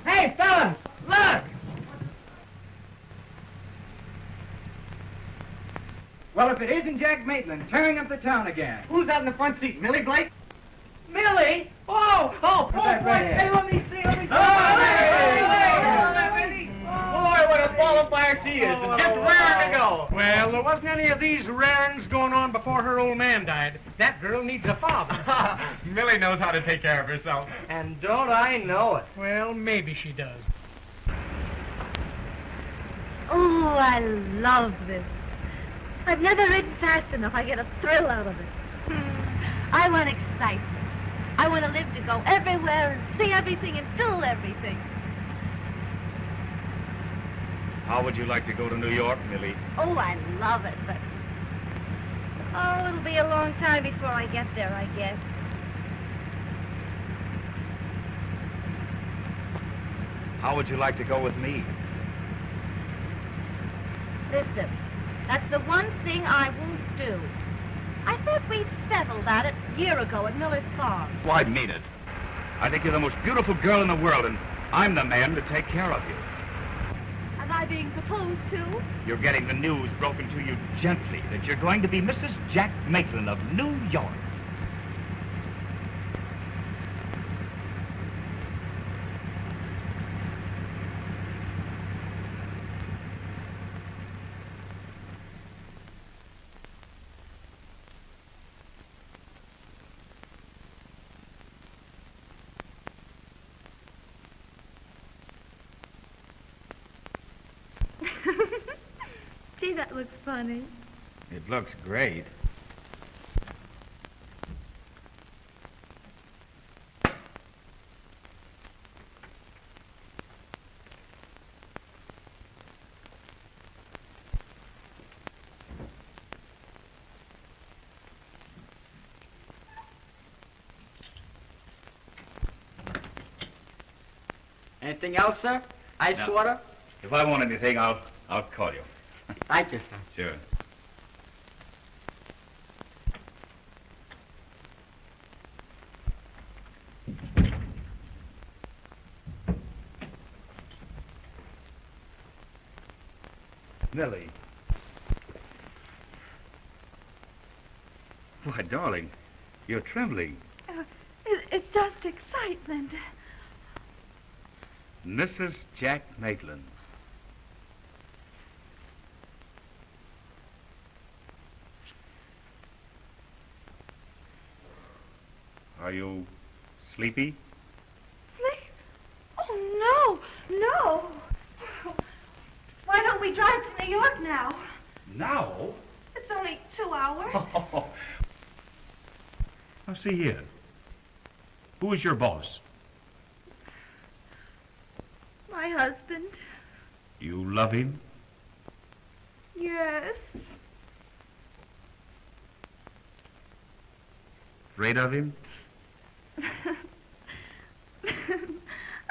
Hey, fellas, look! Well, if it isn't Jack Maitland tearing up the town again. Who's that in the front seat? Millie Blake? Millie? Oh, Put that right here. Hey, let me see. Hey! Boy, what a ball of fire she is. It's just raring to go. Well, there wasn't any of these rarings going on before her old man died. That girl needs a father. Millie knows how to take care of herself. And don't I know it? Well, maybe she does. Oh, I love this. I've never ridden fast enough. I get a thrill out of it. I want excitement. I want to live to go everywhere and see everything and do everything. How would you like to go to New York, Millie? Oh, I love it, but... Oh, it'll be a long time before I get there, I guess. How would you like to go with me? Listen, that's the one thing I won't do. I thought we'd settled that a year ago at Miller's Farm. Well, I mean it. I think you're the most beautiful girl in the world, and I'm the man to take care of you. Am I being proposed to? You're getting the news broken to you gently that you're going to be Mrs. Jack Maitland of New York. Gee, that looks funny. It looks great. Anything else, sir? Ice No. water? If I want anything, I'll call you. Thank you, sir. Sure. Millie. Why, darling, you're trembling. It's just excitement. Mrs. Jack Maitland. Are you sleepy? Sleep? Oh, no. Why don't we drive to New York now? Now? It's only 2 hours. Now, see here. Who is your boss? My husband. You love him? Yes. Afraid of him?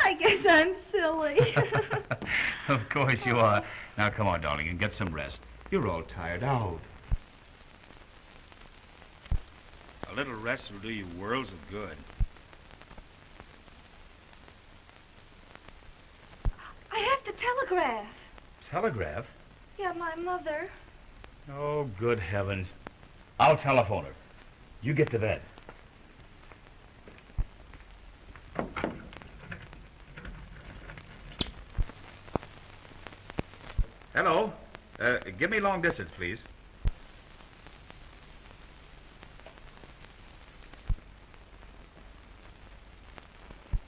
I guess I'm silly. Of course you are. Now, come on, darling, and get some rest. You're all tired out. A little rest will do you worlds of good. I have to telegraph. Telegraph? Yeah, my mother. Oh, good heavens. I'll telephone her. You get to bed. Hello. Give me long distance, please.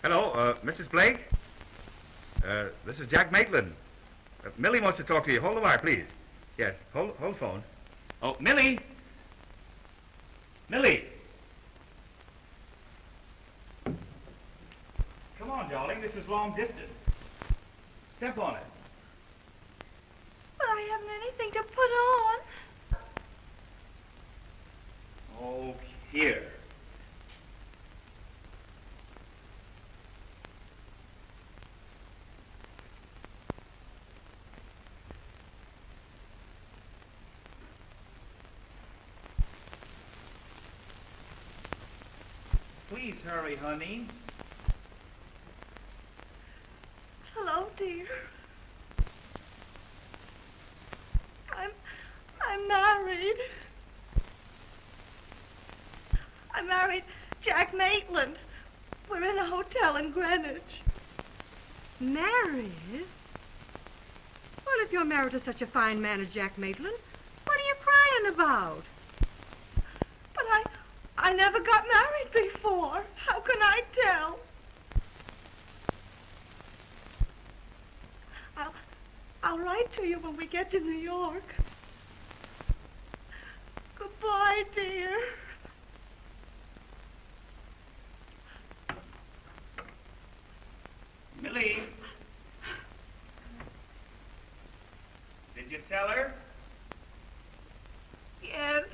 Hello, Mrs. Blake? This is Jack Maitland. Millie wants to talk to you. Hold the wire, please. Yes, hold the phone. Oh, Millie! Millie! Come on, darling. This is long distance. Step on it. But I haven't anything to put on. Oh, here. Please hurry, honey. Hello, dear. I'm married. I married Jack Maitland. We're in a hotel in Greenwich. Married? Well, if you're married to such a fine man as Jack Maitland, what are you crying about? But I never got married before. How can I tell? I'll write to you when we get to New York. Goodbye, dear. Millie. Did you tell her? Yes.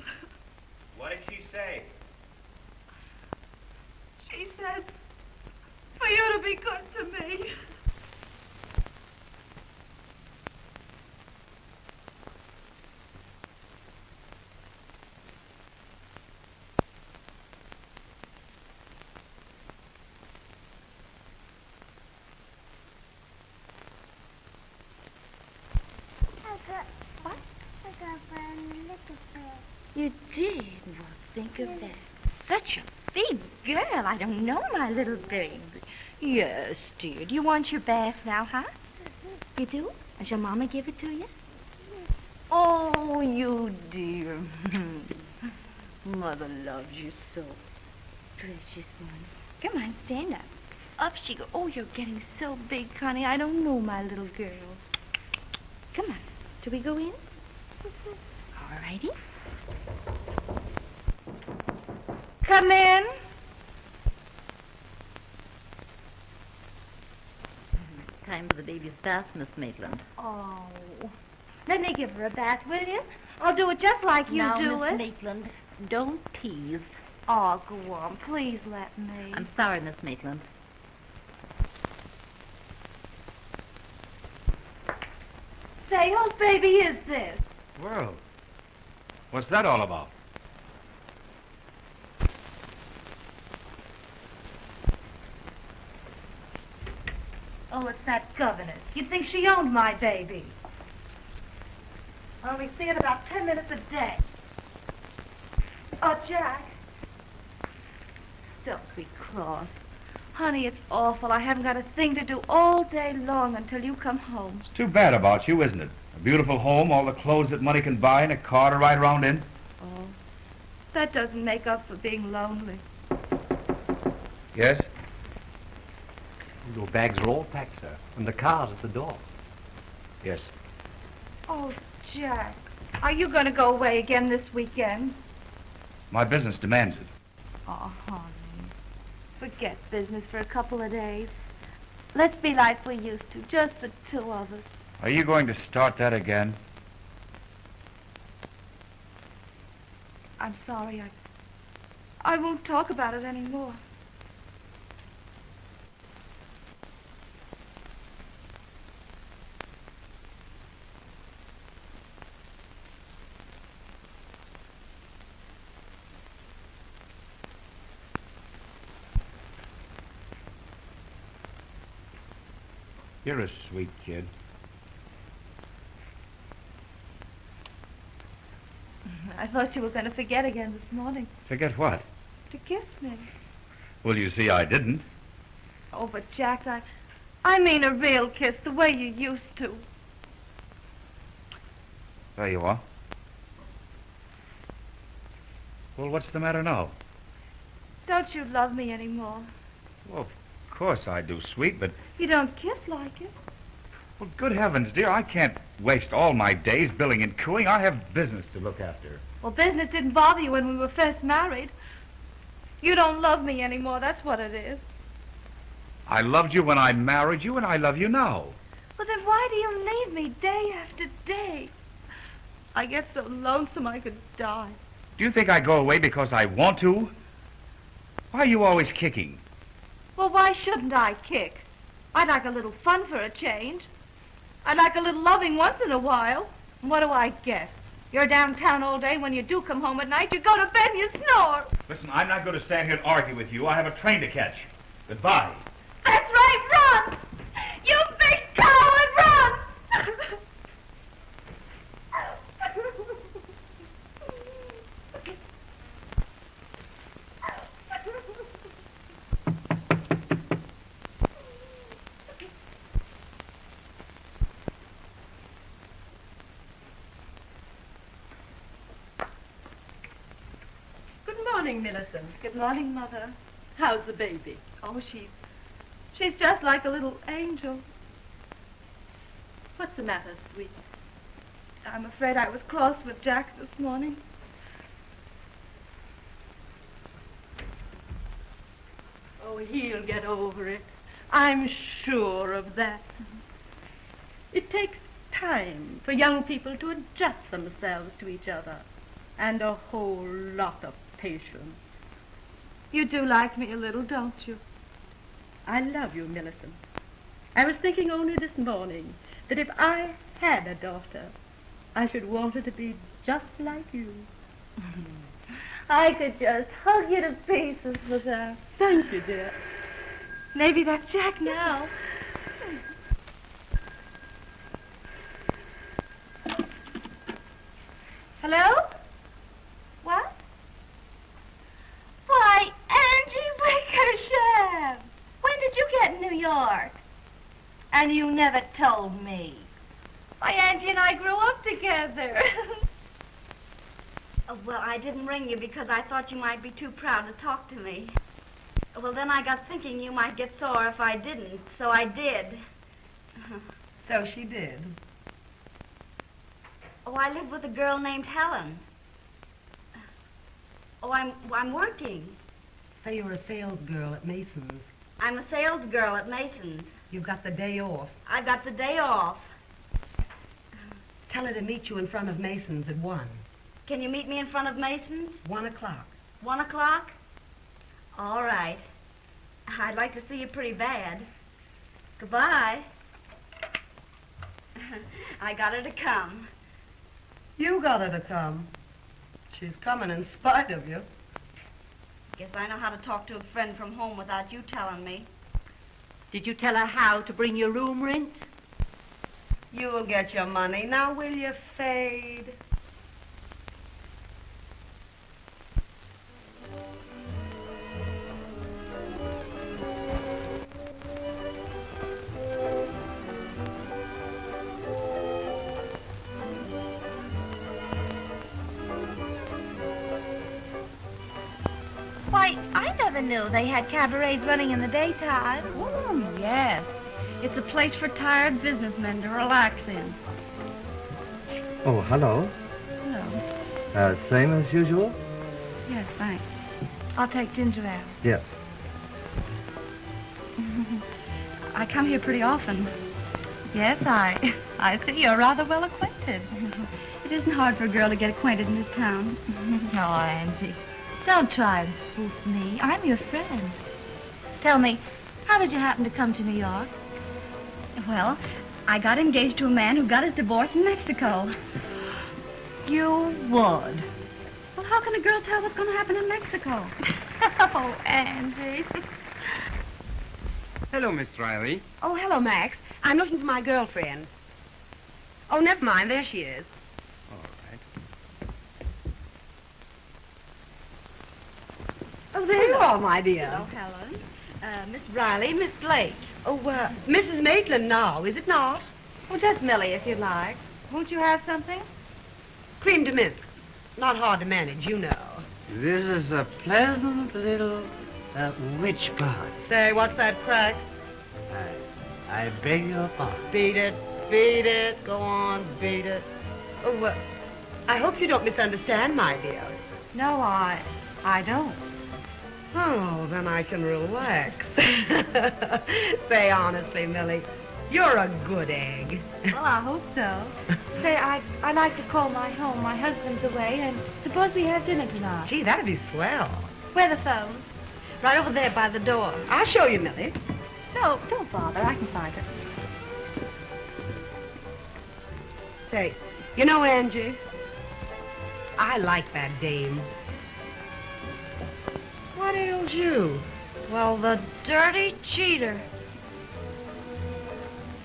What did she say? She said for you to be good to me. What? I got a little bit. You did? Well, think of that. Such a big girl. I don't know, my little baby. Yes, dear. Do you want your bath now, huh? You do? Does your mama give it to you? Oh, you dear. Mother loves you so. Precious one. Come on, stand up. Up she goes. Oh, you're getting so big, Connie. I don't know, my little girl. Come on. Shall we go in? All righty. Come in. Time for the baby's bath, Miss Maitland. Oh. Let me give her a bath, will you? I'll do it just like you now, do Miss it. Maitland, don't tease. Oh, go on. Please let me. I'm sorry, Miss Maitland. Say, whose baby is this? Well, what's that all about? Oh, it's that governess. You'd think she owned my baby. I only see it about 10 minutes a day. Oh, Jack. Don't be cross. Honey, it's awful. I haven't got a thing to do all day long until you come home. It's too bad about you, isn't it? A beautiful home, all the clothes that money can buy, and a car to ride around in. Oh, that doesn't make up for being lonely. Yes? Your bags are all packed, sir, and the car's at the door. Yes. Oh, Jack, are you going to go away again this weekend? My business demands it. Oh, honey, forget business for a couple of days. Let's be like we used to, just the two of us. Are you going to start that again? I'm sorry, I won't talk about it anymore. You're a sweet kid. I thought you were going to forget again this morning. Forget what? To kiss me. Well, you see, I didn't. Oh, but Jack, I mean a real kiss, the way you used to. There you are. Well, what's the matter now? Don't you love me anymore? Well, of course I do, sweet, but... You don't kiss like it. Well, good heavens, dear, I can't waste all my days billing and cooing. I have business to look after. Well, business didn't bother you when we were first married. You don't love me anymore, that's what it is. I loved you when I married you, and I love you now. Well, then why do you leave me day after day? I get so lonesome I could die. Do you think I go away because I want to? Why are you always kicking? Well, why shouldn't I kick? I'd like a little fun for a change. I'd like a little loving once in a while. And what do I get? You're downtown all day. When you do come home at night, you go to bed and you snore. Listen, I'm not going to stand here and argue with you. I have a train to catch. Goodbye. That's right, run! You big coward, run! Good morning, Millicent. Good morning, Mother. How's the baby? Oh, she's just like a little angel. What's the matter, sweet? I'm afraid I was cross with Jack this morning. Oh, he'll get over it. I'm sure of that. It takes time for young people to adjust themselves to each other, and a whole lot of patience. You do like me a little, don't you? I love you, Millicent. I was thinking only this morning that if I had a daughter, I should want her to be just like you. I could just hug you to pieces with that. Thank you, dear. Maybe that's Jack now. Hello? What? Why, Angie Wickersham! When did you get in New York? And you never told me. Why, Angie and I grew up together. Oh, well, I didn't ring you because I thought you might be too proud to talk to me. Well, then I got thinking you might get sore if I didn't, so I did. So she did. Oh, I live with a girl named Helen. Oh, I'm working. So you're a sales girl at Mason's. I'm a sales girl at Mason's. You've got the day off. I got the day off. Tell her to meet you in front of Mason's at 1. Can you meet me in front of Mason's? 1 o'clock. 1 o'clock? All right. I'd like to see you pretty bad. Goodbye. I got her to come. You got her to come. She's coming in spite of you. Guess I know how to talk to a friend from home without you telling me. Did you tell her how to bring your room rent? You'll get your money. Now, will you, Fade? Why, I never knew they had cabarets running in the daytime. Oh, yes. It's a place for tired businessmen to relax in. Oh, hello. Hello. Same as usual? Yes, thanks. I'll take ginger ale. Yes. I come here pretty often. Yes, I see you're rather well acquainted. It isn't hard for a girl to get acquainted in this town. Oh, Angie, don't try to spoof me. I'm your friend. Tell me, how did you happen to come to New York? Well, I got engaged to a man who got his divorce in Mexico. You would. Well, how can a girl tell what's going to happen in Mexico? Oh, Angie. Hello, Miss Riley. Oh, hello, Max. I'm looking for my girlfriend. Oh, never mind. There she is. All right. Oh, there you are, my dear. Hello, Helen. Miss Riley, Miss Blake. Oh, Mrs. Maitland now, is it not? Well, just Millie, if you'd like. Won't you have something? Cream de mint. Not hard to manage, you know. This is a pleasant little witch pond. Say, what's that crack? I beg your pardon. Beat it. Beat it. Go on, beat it. Oh, I hope you don't misunderstand, my dear. No, I don't. Oh, then I can relax. Say honestly, Millie, you're a good egg. Well, I hope so. Say, I'd like to call my home. My husband's away, and suppose we have dinner tonight. Gee, that'd be swell. Where the phone? Right over there by the door. I'll show you, Millie. No, don't bother. I can find it. Say, you know, Angie, I like that dame. What ails you? Well, the dirty cheater.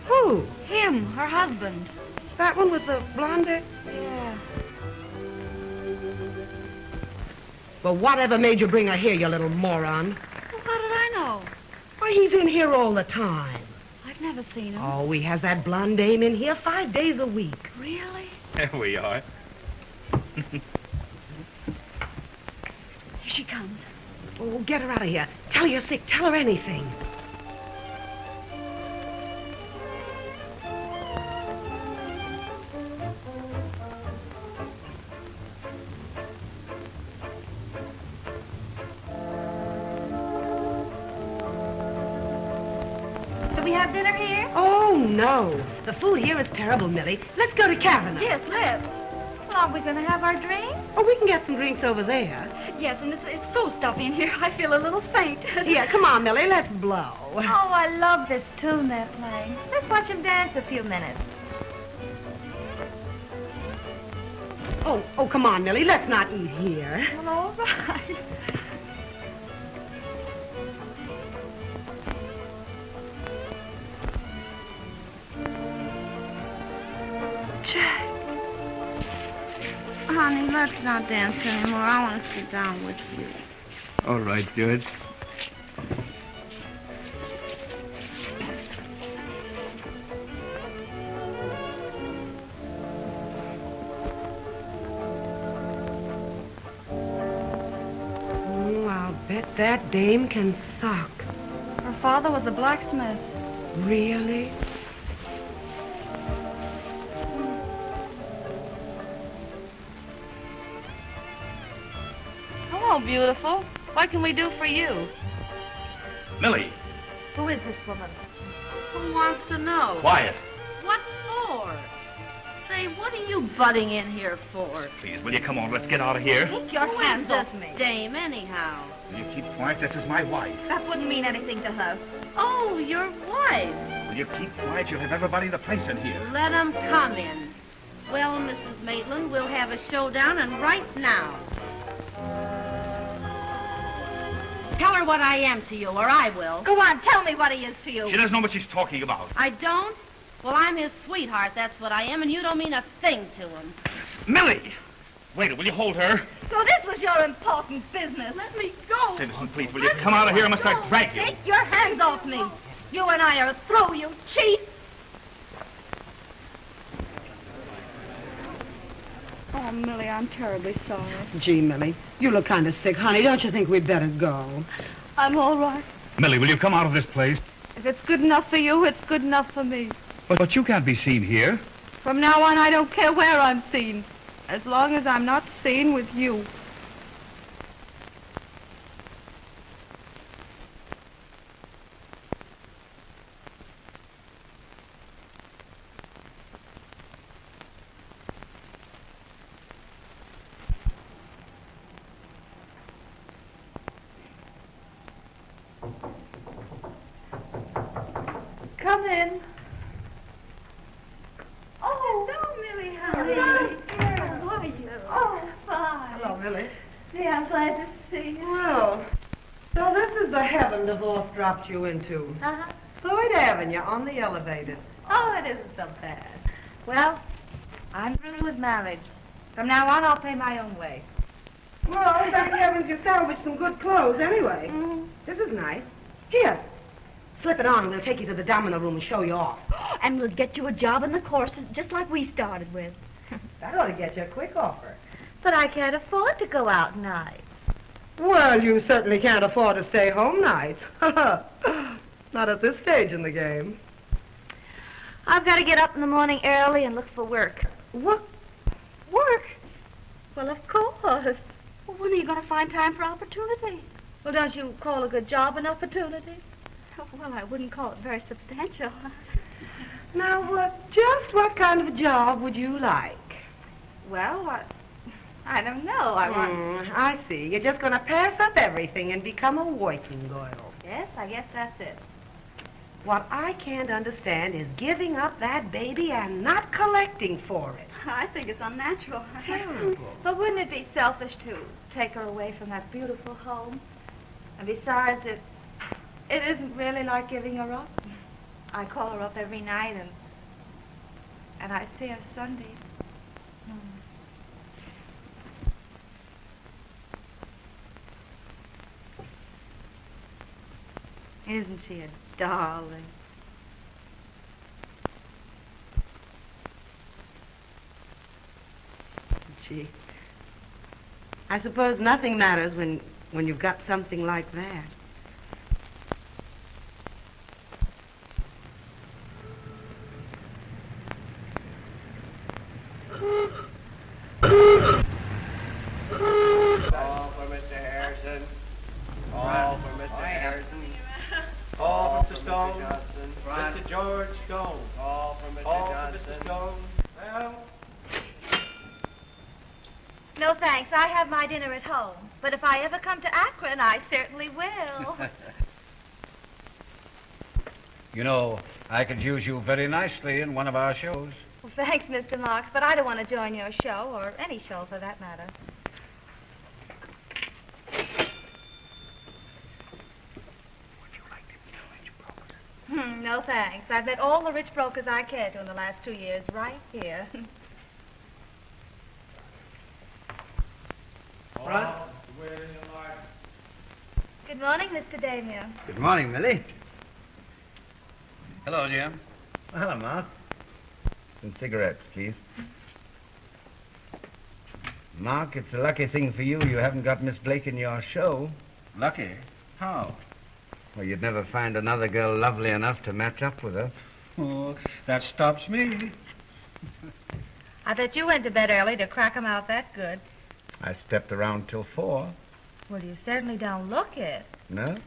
Who? Him, her husband. That one with the blonde hair? Yeah. Well, whatever made you bring her here, you little moron? Well, how did I know? Why, he's in here all the time. I've never seen him. Oh, he has that blonde dame in here 5 days a week. Really? There we are. Here she comes. Oh, get her out of here. Tell her you're sick. Tell her anything. Do we have dinner here? Oh, no. The food here is terrible, Millie. Let's go to Kavanagh. Yes, let's. Well, aren't we going to have our drink? Oh, we can get some drinks over there. Yes, and it's so stuffy in here, I feel a little faint. Yeah, come on, Millie. Let's blow. Oh, I love this tune they're playing. Let's watch them dance a few minutes. Oh, come on, Millie. Let's not eat here. Well, all right. Jack. Honey, let's not dance anymore. I want to sit down with you. All right, George. Oh, I'll bet that dame can sock. Her father was a blacksmith. Really? Hello, beautiful. What can we do for you? Millie, Who is this woman? Who wants to know? quiet. What for? Say, what are you butting in here for? Please, will you come on? Let's get out of here. Take your Who hands is off this me. dame, anyhow? Will you keep quiet? This is my wife. That wouldn't mean anything to her. Oh, your wife. Will you keep quiet? You'll have everybody in the place in here. Let 'em come in. Well, Mrs. Maitland, we'll have a showdown, and right now. Tell her what I am to you, or I will. Go on, tell me what he is to you. She doesn't know what she's talking about. I don't? Well, I'm his sweetheart, that's what I am, and you don't mean a thing to him. Millie! Wait, will you hold her? So this was your important business. Let me go. Citizen, please, will you come out of here? I must start drag you. Take your hands off me. You and I are through, you cheat. Oh, Millie, I'm terribly sorry. Gee, Millie, you look kind of sick, honey. Don't you think we'd better go? I'm all right. Millie, will you come out of this place? If it's good enough for you, it's good enough for me. But you can't be seen here. From now on, I don't care where I'm seen, as long as I'm not seen with you. Come in. Oh, hello, Millie, honey. How are you? Oh, fine. Hello, Millie. Yeah, I'm glad to see you. Well, so this is the heaven divorce dropped you into. Uh-huh. Floyd Avenue on the elevator. Oh, it isn't so bad. Well, I'm through with marriage. From now on, I'll pay my own way. Well, thank heavens you salvaged some good clothes anyway. Mm-hmm. This is nice. Here, slip it on and we'll take you to the domino room and show you off. And we'll get you a job in the courses, just like we started with. That ought to get you a quick offer. But I can't afford to go out nights. Well, you certainly can't afford to stay home nights. Not at this stage in the game. I've got to get up in the morning early and look for work. What? Work? Well, of course. Well, when are you going to find time for opportunity? Well, don't you call a good job an opportunity? Well, I wouldn't call it very substantial. Now, just what kind of a job would you like? Well, I don't know. I see. You're just going to pass up everything and become a working girl. Yes, I guess that's it. What I can't understand is giving up that baby and not collecting for it. I think it's unnatural. Terrible. But wouldn't it be selfish to take her away from that beautiful home? And besides, it isn't really like giving her up. I call her up every night, and I see her Sundays. Isn't she a darling? Gee. I suppose nothing matters when you've got something like that. All for Mr. Harrison. All for Mr. Harrison. All for Mr. Stone. Mr. George Stone. All for Mr. Johnson. Stone. Well. No, thanks. I have my dinner at home. But if I ever come to Akron, I certainly will. You know, I could use you very nicely in one of our shows. Well, thanks, Mr. Marks, but I don't want to join your show, or any show for that matter. No, thanks. I've met all the rich brokers I care to in the last 2 years, right here. Front. Good morning, Mr. Damien. Good morning, Millie. Hello, Jim. Hello, Mark. Some cigarettes, please. Mark, it's a lucky thing for you haven't got Miss Blake in your show. Lucky? How? Well, you'd never find another girl lovely enough to match up with her. Oh, that stops me. I bet you went to bed early to crack 'em out that good. I stepped around till 4. Well, you certainly don't look it. No?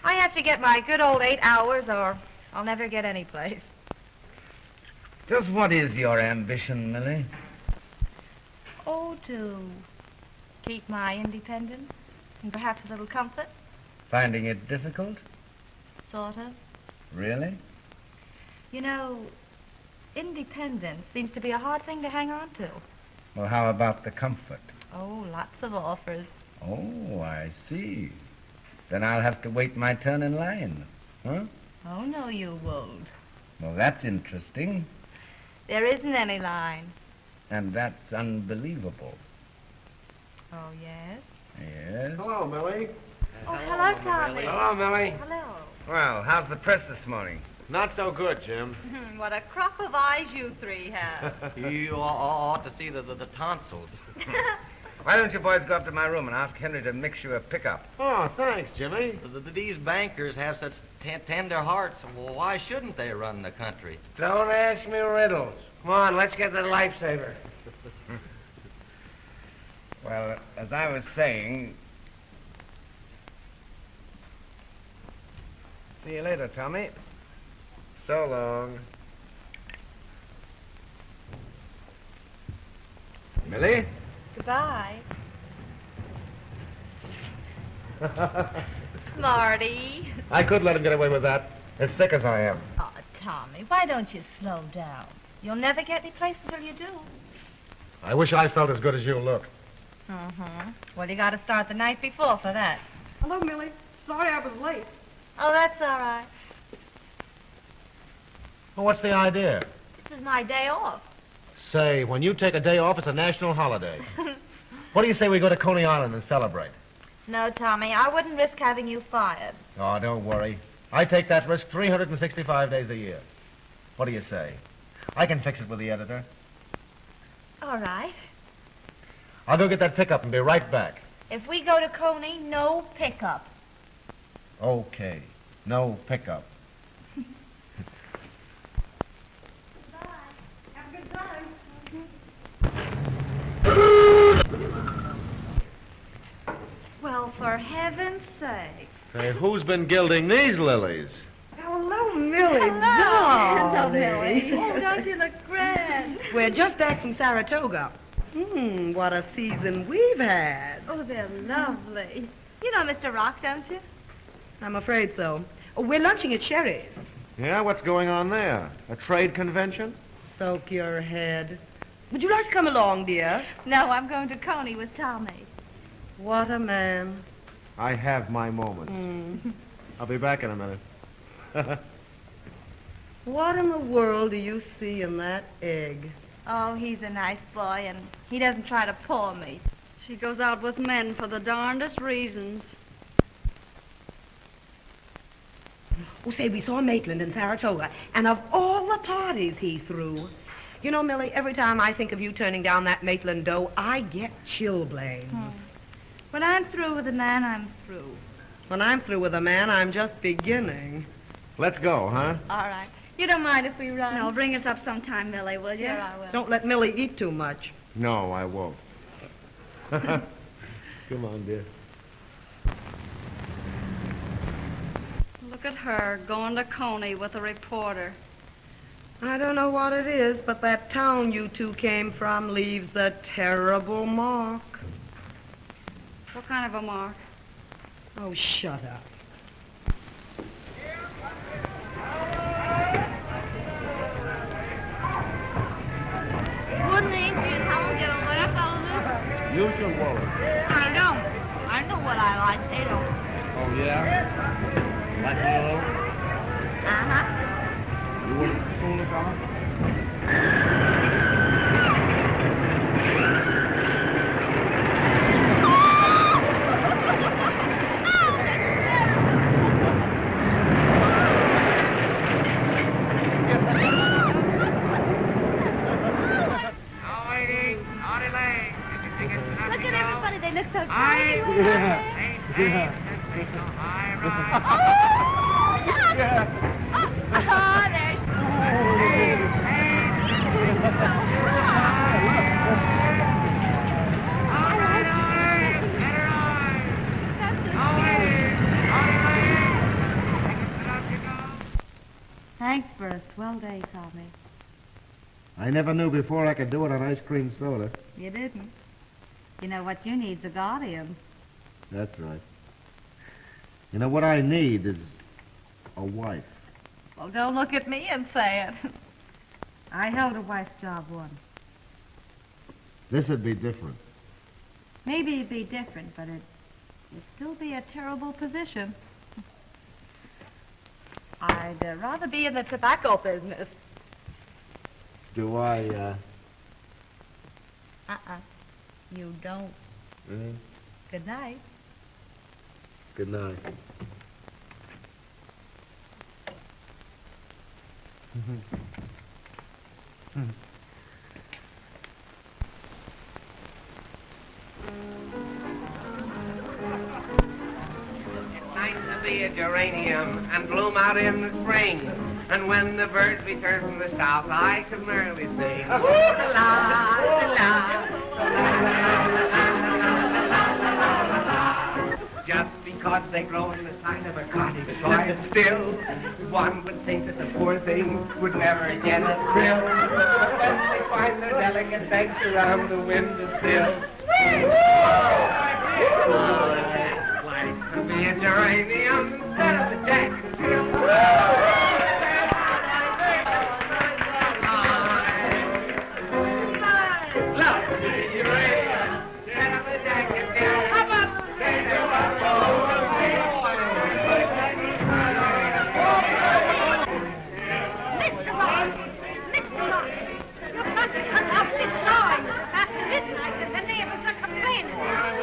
I have to get my good old 8 hours, or I'll never get any place. Just what is your ambition, Millie? Oh, to keep my independence and perhaps a little comfort, Finding it difficult? sort of. Really? You know, independence seems to be a hard thing to hang on to. Well, how about the comfort? Oh, lots of offers. Oh, I see. Then I'll have to wait my turn in line. Huh? Oh, no, you won't. Well, that's interesting. There isn't any line. And that's unbelievable. Oh, yes? Yes? Hello, Millie. Oh, hello, Tommy. Hello, Millie. Hello. Well, how's the press this morning? Not so good, Jim. What a crop of eyes you three have. You ought to see the tonsils. Why don't you boys go up to my room and ask Henry to mix you a pickup? Oh, thanks, Jimmy. These bankers have such tender hearts. Well, why shouldn't they run the country? Don't ask me riddles. Come on, let's get the lifesaver. Well, as I was saying... See you later, Tommy. So long. Millie? Goodbye. Marty. I could let him get away with that, as sick as I am. Oh, Tommy, why don't you slow down? You'll never get any place until you do. I wish I felt as good as you look. Well, you got to start the night before for that. Hello, Millie. Sorry I was late. Oh, that's all right. Well, what's the idea? This is my day off. Say, when you take a day off, it's a national holiday. What do you say we go to Coney Island and celebrate? No, Tommy, I wouldn't risk having you fired. Oh, don't worry. I take that risk 365 days a year. What do you say? I can fix it with the editor. All right. I'll go get that pickup and be right back. If we go to Coney, no pickup. Okay. No pickup. Bye. Have a good time. Well, for heaven's sake. Say, who's been gilding these lilies? Hello, Millie. Hello, darling. Millie. Oh, don't you look grand? We're just back from Saratoga. What a season we've had. Oh, they're lovely. You know Mr. Rock, don't you? I'm afraid so. Oh, we're lunching at Sherry's. Yeah, what's going on there? A trade convention? Soak your head. Would you like to come along, dear? No, I'm going to Coney with Tommy. What a man. I have my moments. I'll be back in a minute. What in the world do you see in that egg? Oh, he's a nice boy, and he doesn't try to pull me. She goes out with men for the darndest reasons. Oh, say, we saw Maitland in Saratoga, and of all the parties he threw, you know, Millie, every time I think of you turning down that Maitland dough, I get chilblains. When I'm through with a man, I'm through. When I'm through with a man, I'm just beginning. Let's go, huh? All right. You don't mind if we run? No, bring us up sometime, Millie, will you? Sure, I will. Don't let Millie eat too much. No, I won't. Come on, dear. Look at her going to Coney with a reporter. I don't know what it is, but that town you two came from leaves a terrible mark. What kind of a mark? Oh, shut up. Wouldn't the Indian Helen get a laugh out of this? You should worry. I don't. I know what I like. They don't. Oh, yeah? Like me alone? Uh-huh. You wouldn't fool us on Look at everybody. They look so Yeah. Thanks for a swell day, Tommy. I never knew before I could do it on ice cream soda. You didn't. You know what you need's a guardian. That's right. You know what I need is a wife. Well, don't look at me and say it. I held a wife's job once. This'd be different. Maybe it'd be different, but it'd still be a terrible position. I'd rather be in the tobacco business. Do I, You don't. Good night. Good night. It's nice to be a geranium and bloom out in the spring. And when the birds return from the south, I can merrily sing. Just because they grow in the side of a cottage, quiet still, one would think that the poor things would never get a thrill. But when they find their delicate legs around the windowsill, it's like to be a geranium instead of the Jacksonville.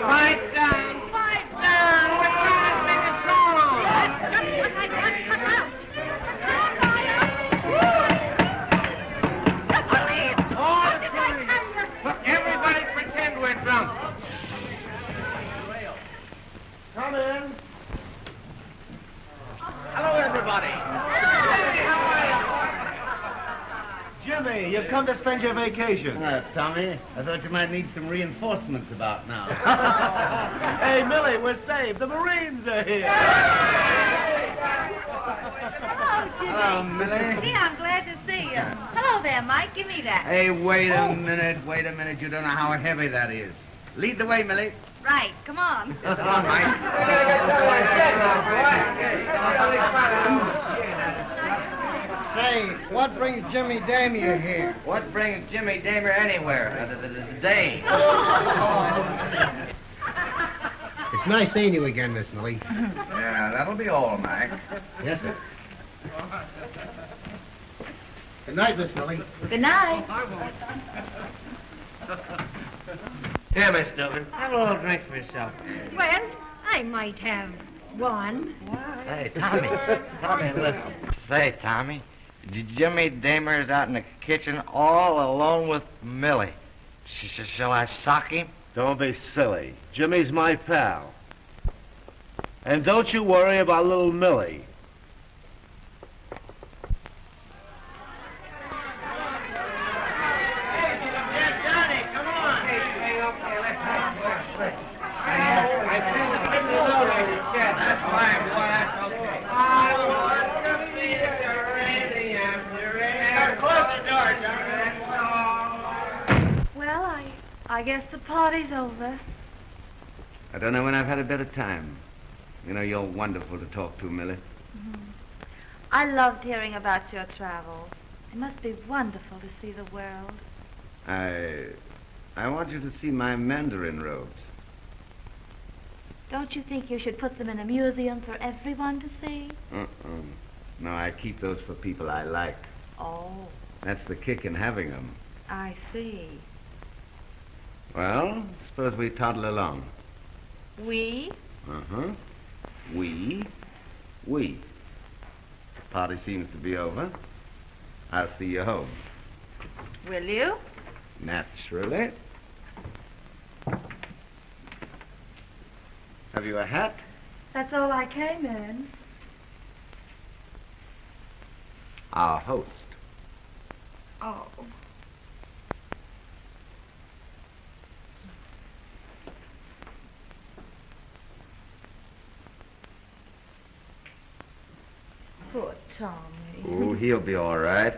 Quiet down, quiet down. We're trying to sing a song. Look, everybody pretend we're drunk. Come in. Hello, everybody. Jimmy, you've come to spend your vacation. Tommy, I thought you might need some reinforcements about now. Hey, Millie, we're saved. The Marines are here. Hello, Jimmy. Hello, Millie. Gee, I'm glad to see you. Hello there, Mike. Give me that. Hey, wait a minute. You don't know how heavy that is. Lead the way, Millie. Right. Come on. Come on, Mike. Say, what brings Jimmy Damier here? What brings Jimmy Damer anywhere? The day. It's nice seeing you again, Miss Millie. Yeah, that'll be all, Mac. Yes, sir. Good night, Miss Millie. Good night. Here, Miss Dillon. Have a little drink for yourself. Well, I might have one. Hey, Tommy. Tommy, listen. Say, Tommy, Jimmy Damer's out in the kitchen all alone with Millie. Shall I sock him? Don't be silly. Jimmy's my pal. And don't you worry about little Millie. Well, I guess the party's over. I don't know when I've had a better time. You know, you're wonderful to talk to, Millie. I loved hearing about your travels. It must be wonderful to see the world. I want you to see my mandarin robes. Don't you think you should put them in a museum for everyone to see? No, I keep those for people I like. Oh, That's the kick in having them. I see. Well, suppose we toddle along. We? Uh-huh. We. Party seems to be over. I'll see you home. Will you? Naturally. Have you a hat? That's all I came in. Our host. Oh. Poor Tommy. Oh, he'll be all right.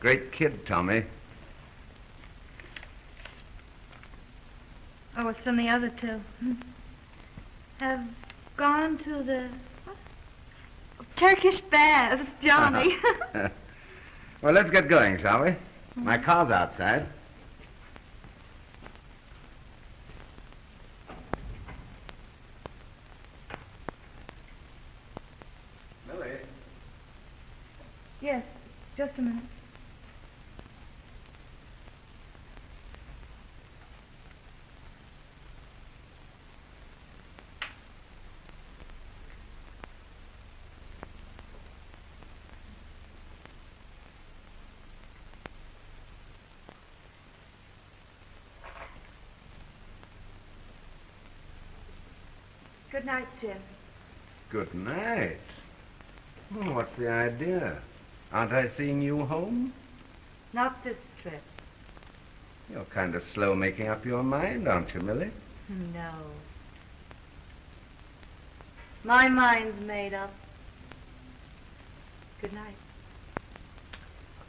Great kid, Tommy. Oh, it's from the other two. Have gone to the Turkish baths, Johnny. Well, let's get going, shall we? My car's outside. Millie. Yes, just a minute. Good night, Jim. Good night. Well, what's the idea? Aren't I seeing you home? Not this trip. You're kind of slow making up your mind, aren't you, Millie? No. My mind's made up. Good night.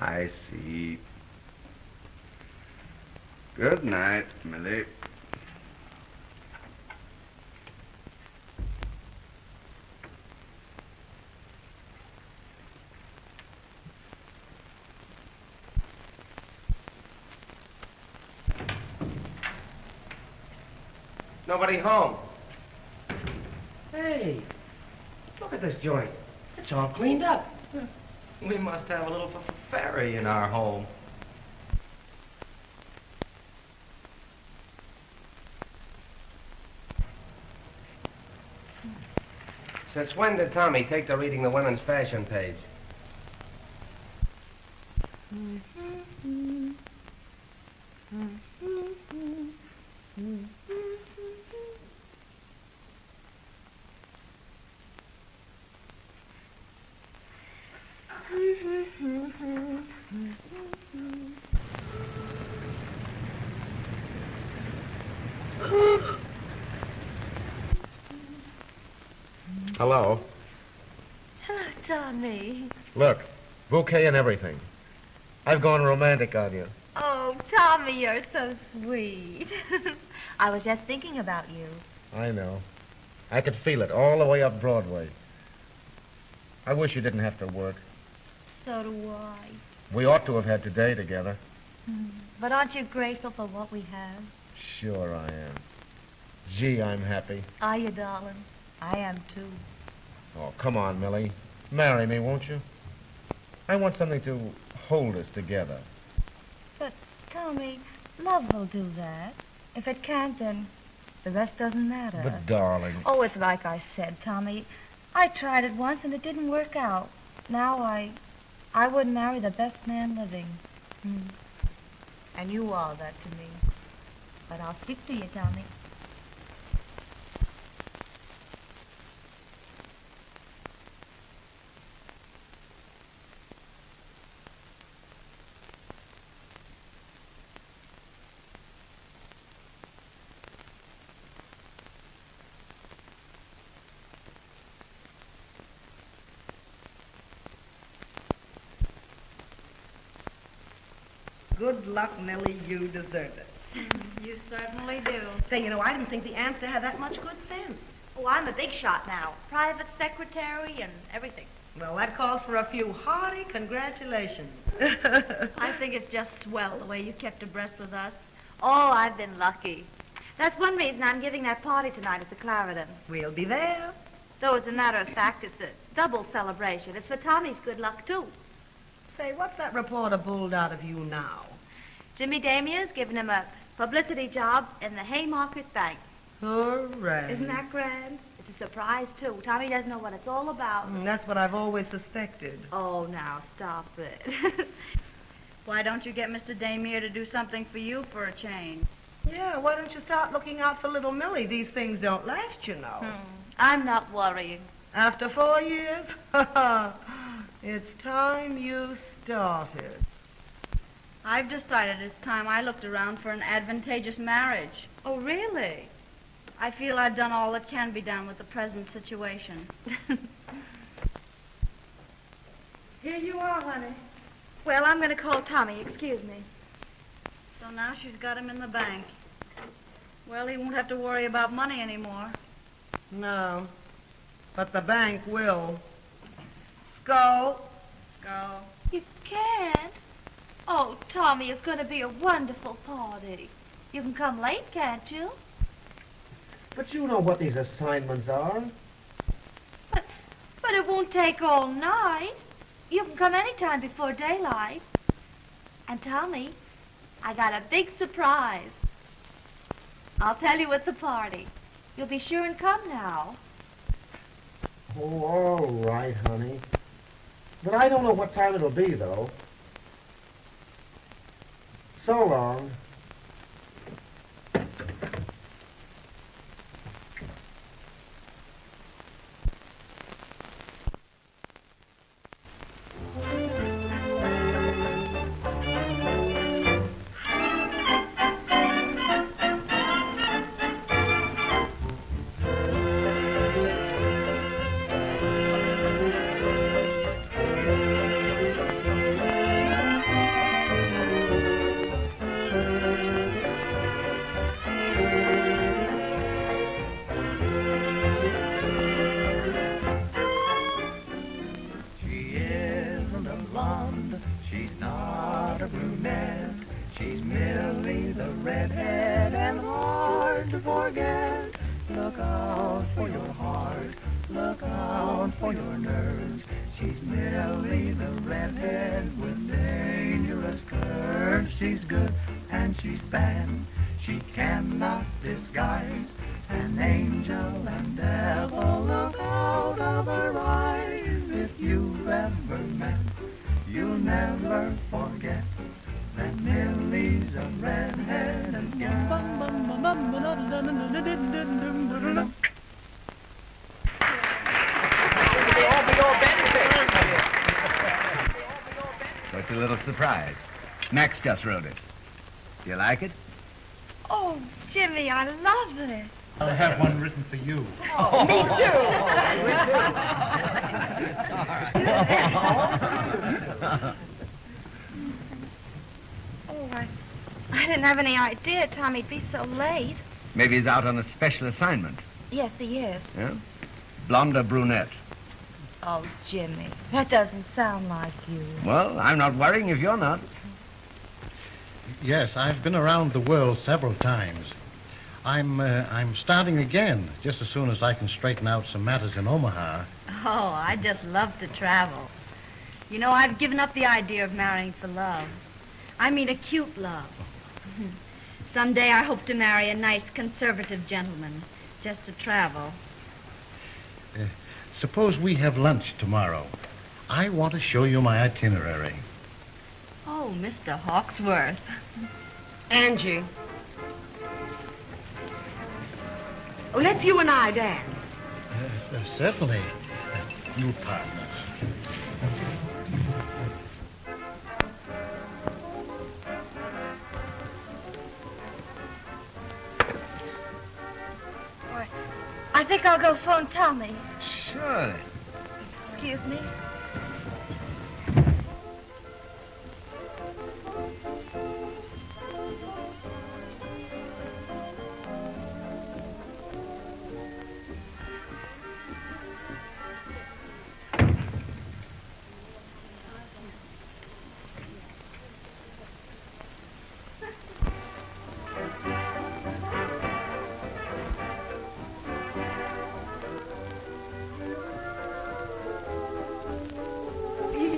I see. Good night, Millie. Nobody home. Hey, look at this joint. It's all cleaned up. We must have a little fairy in our home. Since when did Tommy take to reading the women's fashion page? Hello. Hello, Tommy. Look, bouquet and everything. I've gone romantic on you. Oh, Tommy, you're so sweet. I was just thinking about you. I know. I could feel it all the way up Broadway. I wish you didn't have to work. So do I. We ought to have had today together. But aren't you grateful for what we have? Sure I am. Gee, I'm happy. Are you, darling? I am, too. Oh, come on, Millie. Marry me, won't you? I want something to hold us together. But, Tommy, love will do that. If it can't, then the rest doesn't matter. But, darling... Oh, it's like I said, Tommy. I tried it once, and it didn't work out. Now I wouldn't marry the best man living. And you are that to me. But I'll stick to you, Tommy. Good luck, Millie. You deserve it. You certainly do. Say, you know, I didn't think the answer had that much good sense. Oh, I'm a big shot now. Private secretary and everything. Well, that calls for a few hearty congratulations. I think it's just swell the way you kept abreast with us. Oh, I've been lucky. That's one reason I'm giving that party tonight at the Clarendon. We'll be there. Though, as a matter of fact, it's a double celebration. It's for Tommy's good luck, too. Say, what's that reporter bulled out of you now? Jimmy Damier's given him a publicity job in the Haymarket Bank. Hooray. Isn't that grand? It's a surprise, too. Tommy doesn't know what it's all about. That's what I've always suspected. Oh, now, stop it. Why don't you get Mr. Damier to do something for you for a change? Yeah, why don't you start looking out for little Millie? These things don't last, you know. I'm not worrying. After 4 years? It's time you started. I've decided it's time I looked around for an advantageous marriage. Oh, really? I feel I've done all that can be done with the present situation. Here you are, honey. Well, I'm going to call Tommy. Excuse me. So now she's got him in the bank. Well, he won't have to worry about money anymore. No, but the bank will. Go. Go. You can't. Oh, Tommy, it's going to be a wonderful party. You can come late, can't you? But you know what these assignments are. But it won't take all night. You can come any time before daylight. And Tommy, I got a big surprise. I'll tell you at the party. You'll be sure and come now. Oh, all right, honey. But I don't know what time it'll be, though. So long. What's a little surprise? Max just wrote it. Do you like it? Oh, Jimmy, I love this. I'll have one written for you. Oh, me too. Oh, I didn't have any idea Tommy'd be so late. Maybe he's out on a special assignment. Yes, he is. Yeah? Blonde or brunette? Oh, Jimmy, that doesn't sound like you. Well, I'm not worrying if you're not. Yes, I've been around the world several times. I'm starting again, just as soon as I can straighten out some matters in Omaha. Oh, I just love to travel. You know, I've given up the idea of marrying for love. I mean a cute love. Someday I hope to marry a nice conservative gentleman, just to travel. Suppose we have lunch tomorrow. I want to show you my itinerary. Oh, Mr. Hawksworth. Angie. Oh, let's you and I, Dan. Certainly. You partners. I think I'll go phone Tommy. Sure. Excuse me.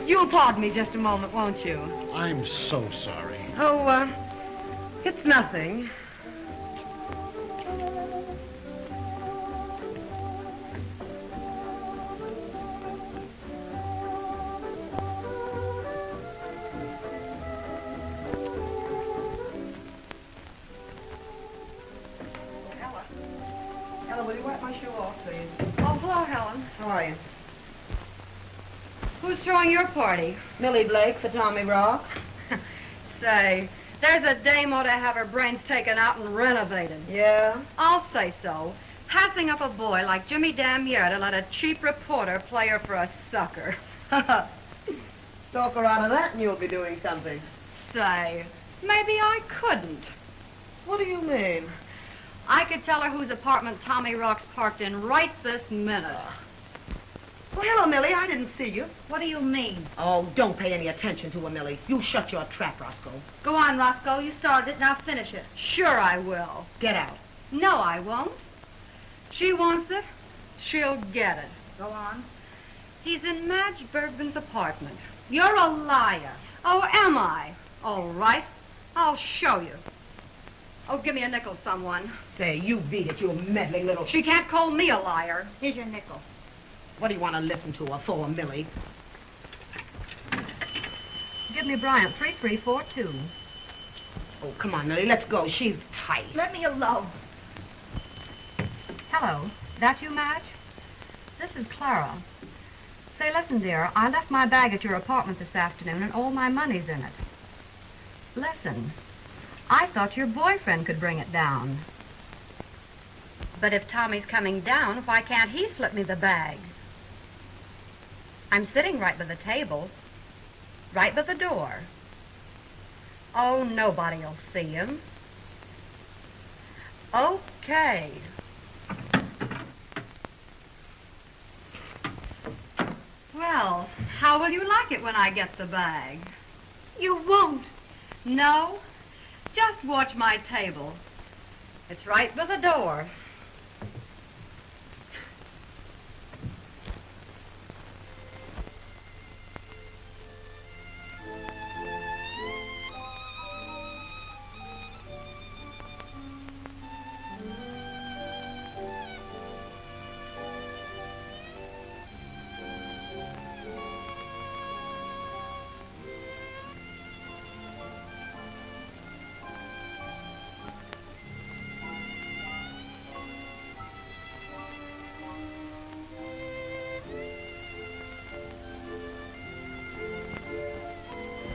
You'll pardon me just a moment, won't you? I'm so sorry. Oh, it's nothing. Ella, will you wipe my shoe off, please? Oh, hello, Helen. How are you? Who's throwing your party? Millie Blake for Tommy Rock. Say, there's a dame ought to have her brains taken out and renovated. Yeah? I'll say so. Passing up a boy like Jimmy Damier to let a cheap reporter play her for a sucker. Talk her out of that and you'll be doing something. Say, maybe I couldn't. What do you mean? I could tell her whose apartment Tommy Rock's parked in right this minute. Well, hello, Millie. I didn't see you. What do you mean? Oh, don't pay any attention to her, Millie. You shut your trap, Roscoe. Go on, Roscoe. You started it. Now finish it. Sure I will. Get out. No, I won't. She wants it. She'll get it. Go on. He's in Madge Bergman's apartment. You're a liar. Oh, am I? All right. I'll show you. Oh, give me a nickel, someone. Say, you beat it, you meddling little... She can't call me a liar. Here's your nickel. What do you want to listen to her for, Millie? Give me Bryant, 3342. Oh, come on, Millie, let's go. She's tight. Let me alone. Hello. That you, Madge? This is Clara. Say, listen, dear, I left my bag at your apartment this afternoon and all my money's in it. Listen, I thought your boyfriend could bring it down. But if Tommy's coming down, why can't he slip me the bag? I'm sitting right by the table, right by the door. Oh, nobody'll see him. Okay. Well, how will you like it when I get the bag? You won't. No? Just watch my table. It's right by the door.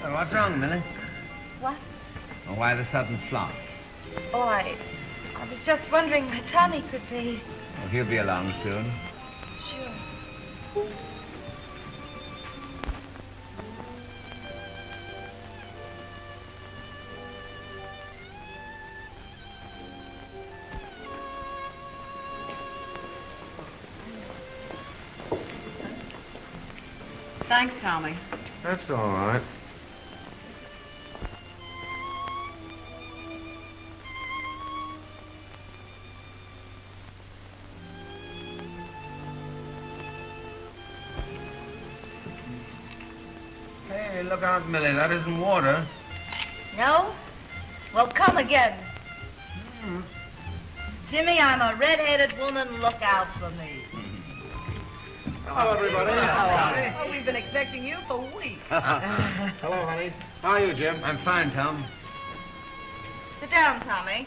What's wrong, Millie? What? Or why the sudden flop? Oh, I was just wondering where Tommy could be. Oh, he'll be along soon. Sure. Thanks, Tommy. That's all right. Hey, look out, Millie. That isn't water. No? Well, come again. Jimmy, I'm a red-headed woman. Look out for me. Hello, everybody. Oh, we've been expecting you for weeks. Hello, honey. How are you, Jim? I'm fine, Tom. Sit down, Tommy.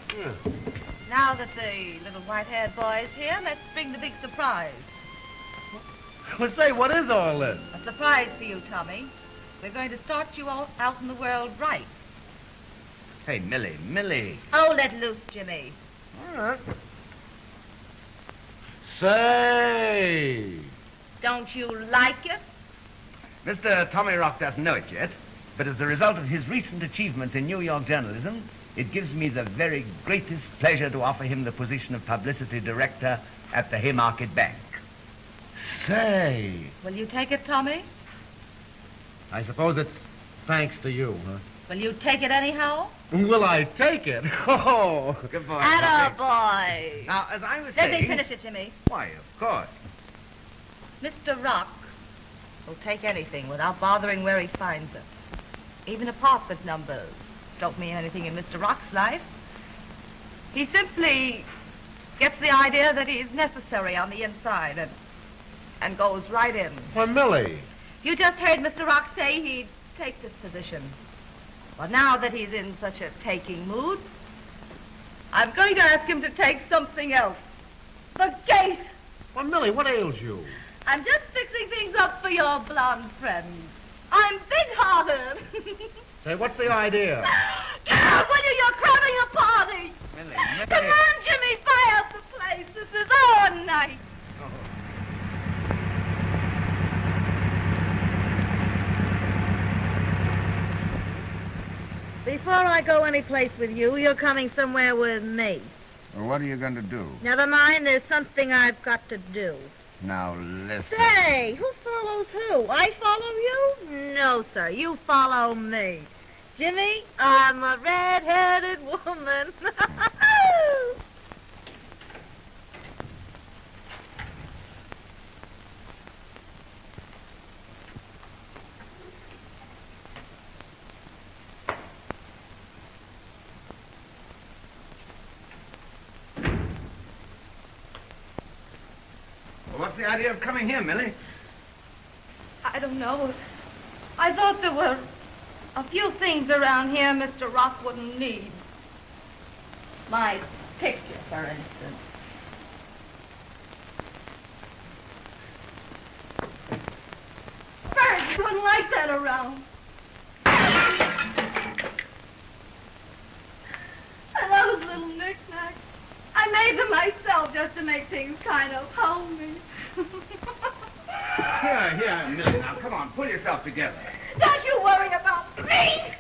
Now that the little white-haired boy is here, let's bring the big surprise. Well, say, what is all this? A surprise for you, Tommy. We're going to start you all out in the world right. Hey, Millie. Oh, let loose, Jimmy. All right. Say. Don't you like it? Mr. Tommy Rock doesn't know it yet, but as a result of his recent achievements in New York journalism, it gives me the very greatest pleasure to offer him the position of publicity director at the Haymarket Bank. Say. Will you take it, Tommy? I suppose it's thanks to you, huh? Will you take it anyhow? Will I take it? Oh. Good boy. Attaboy. Now, as I was Let saying... me finish it, Jimmy. Why, of course. Mr. Rock will take anything without bothering where he finds it. Even apartment numbers don't mean anything in Mr. Rock's life. He simply gets the idea that he's necessary on the inside and goes right in. Why, Millie. You just heard Mr. Rock say he'd take this position. Well, now that he's in such a taking mood, I'm going to ask him to take something else. The gate! Why, Millie, what ails you? I'm just fixing things up for your blonde friend. I'm big-hearted. Say, what's the idea? Get out, will you? You're cramming a party. Millie. Come on, Jimmy, fire up the place. This is our night. Before I go any place with you, you're coming somewhere with me. Well, what are you going to do? Never mind, there's something I've got to do. Now, listen. Say, who follows who? I follow you? No, sir, you follow me. Jimmy, I'm a red-headed woman. What's the idea of coming here, Millie? I don't know. I thought there were a few things around here Mr. Rock wouldn't need. My picture, for instance. Birds wouldn't like that around. And those little knickknacks. I made them myself just to make things kind of homey. Here, Millie, now, come on, pull yourself together. Don't you worry about me!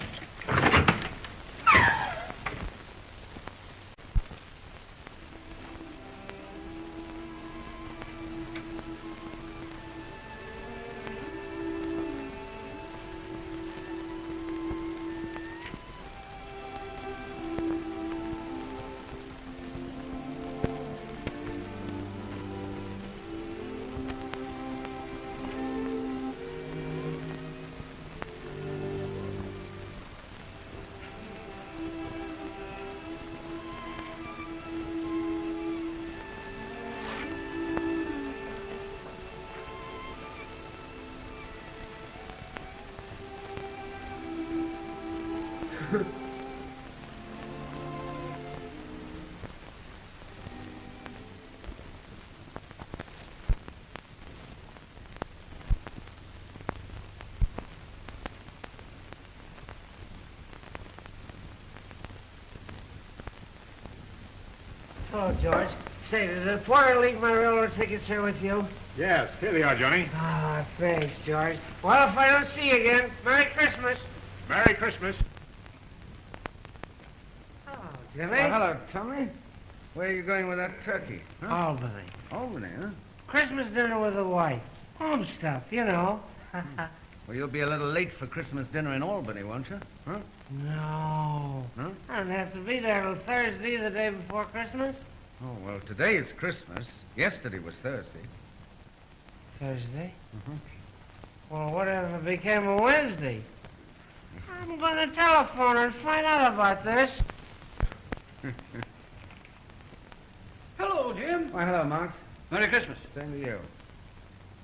Hello, George. Say, did the porter leave my railroad tickets here with you? Yes, here they are, Johnny. Ah, thanks, George. Well, if I don't see you again, Merry Christmas. Merry Christmas. Oh, Jimmy. Hello, Tommy. Where are you going with that turkey? Albany. Albany, huh? Christmas dinner with the wife. Home stuff, you know. Well, you'll be a little late for Christmas dinner in Albany, won't you? Huh? No. Huh? I don't have to be there till Thursday, the day before Christmas. Oh, well, today is Christmas. Yesterday was Thursday. Thursday? Mm-hmm. Well, whatever became of Wednesday? I'm going to telephone and find out about this. Hello, Jim. Why, hello, Mark. Merry Christmas. Same to you.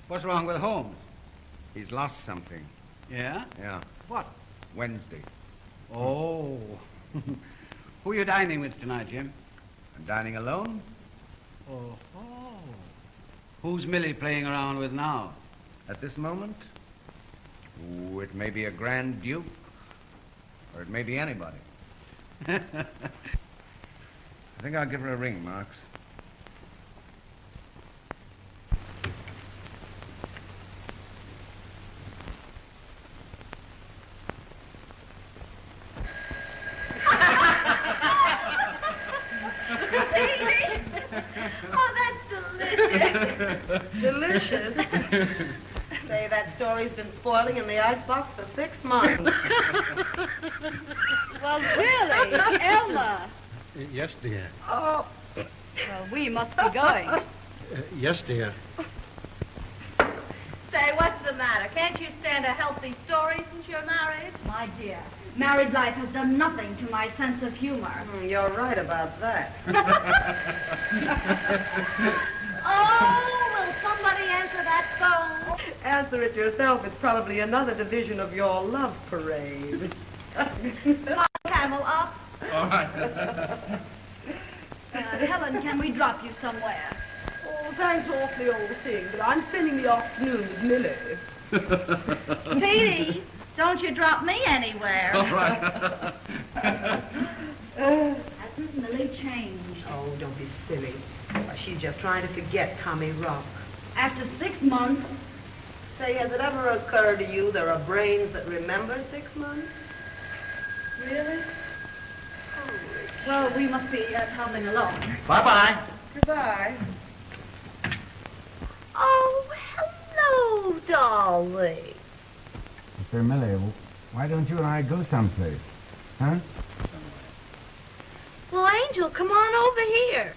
What's wrong with Holmes? He's lost something. Yeah? Yeah. What? Wednesday. Oh. Who are you dining with tonight, Jim? I'm dining alone? Oh. Who's Millie playing around with now? At this moment? Ooh, it may be a Grand Duke, or it may be anybody. I think I'll give her a ring, Marks. Oh, that's delicious. Delicious. Say, that story's been spoiling in the icebox for 6 months. Well, really, Elma. Yes, dear. Oh. Well, we must be going. Yes, dear. Say, what's the matter? Can't you stand a healthy story since you're married? My dear, married life has done nothing to my sense of humor. You're right about that. Oh, will somebody answer that phone? Answer it yourself. It's probably another division of your love parade. Come on, Camel, up. All right. Helen, can we drop you somewhere? Oh, thanks awfully, old thing, but I'm spending the afternoon with Millie. Petey, don't you drop me anywhere. All right. Hasn't Millie changed? Oh, don't be silly. She's just trying to forget Tommy Rock. After 6 months? Say, has it ever occurred to you there are brains that remember 6 months? Really? Well, we must be traveling along. Bye-bye. Goodbye. Oh, hello, darling. Sir Millie, why don't you and I go someplace? Huh? Well, Angel, come on over here.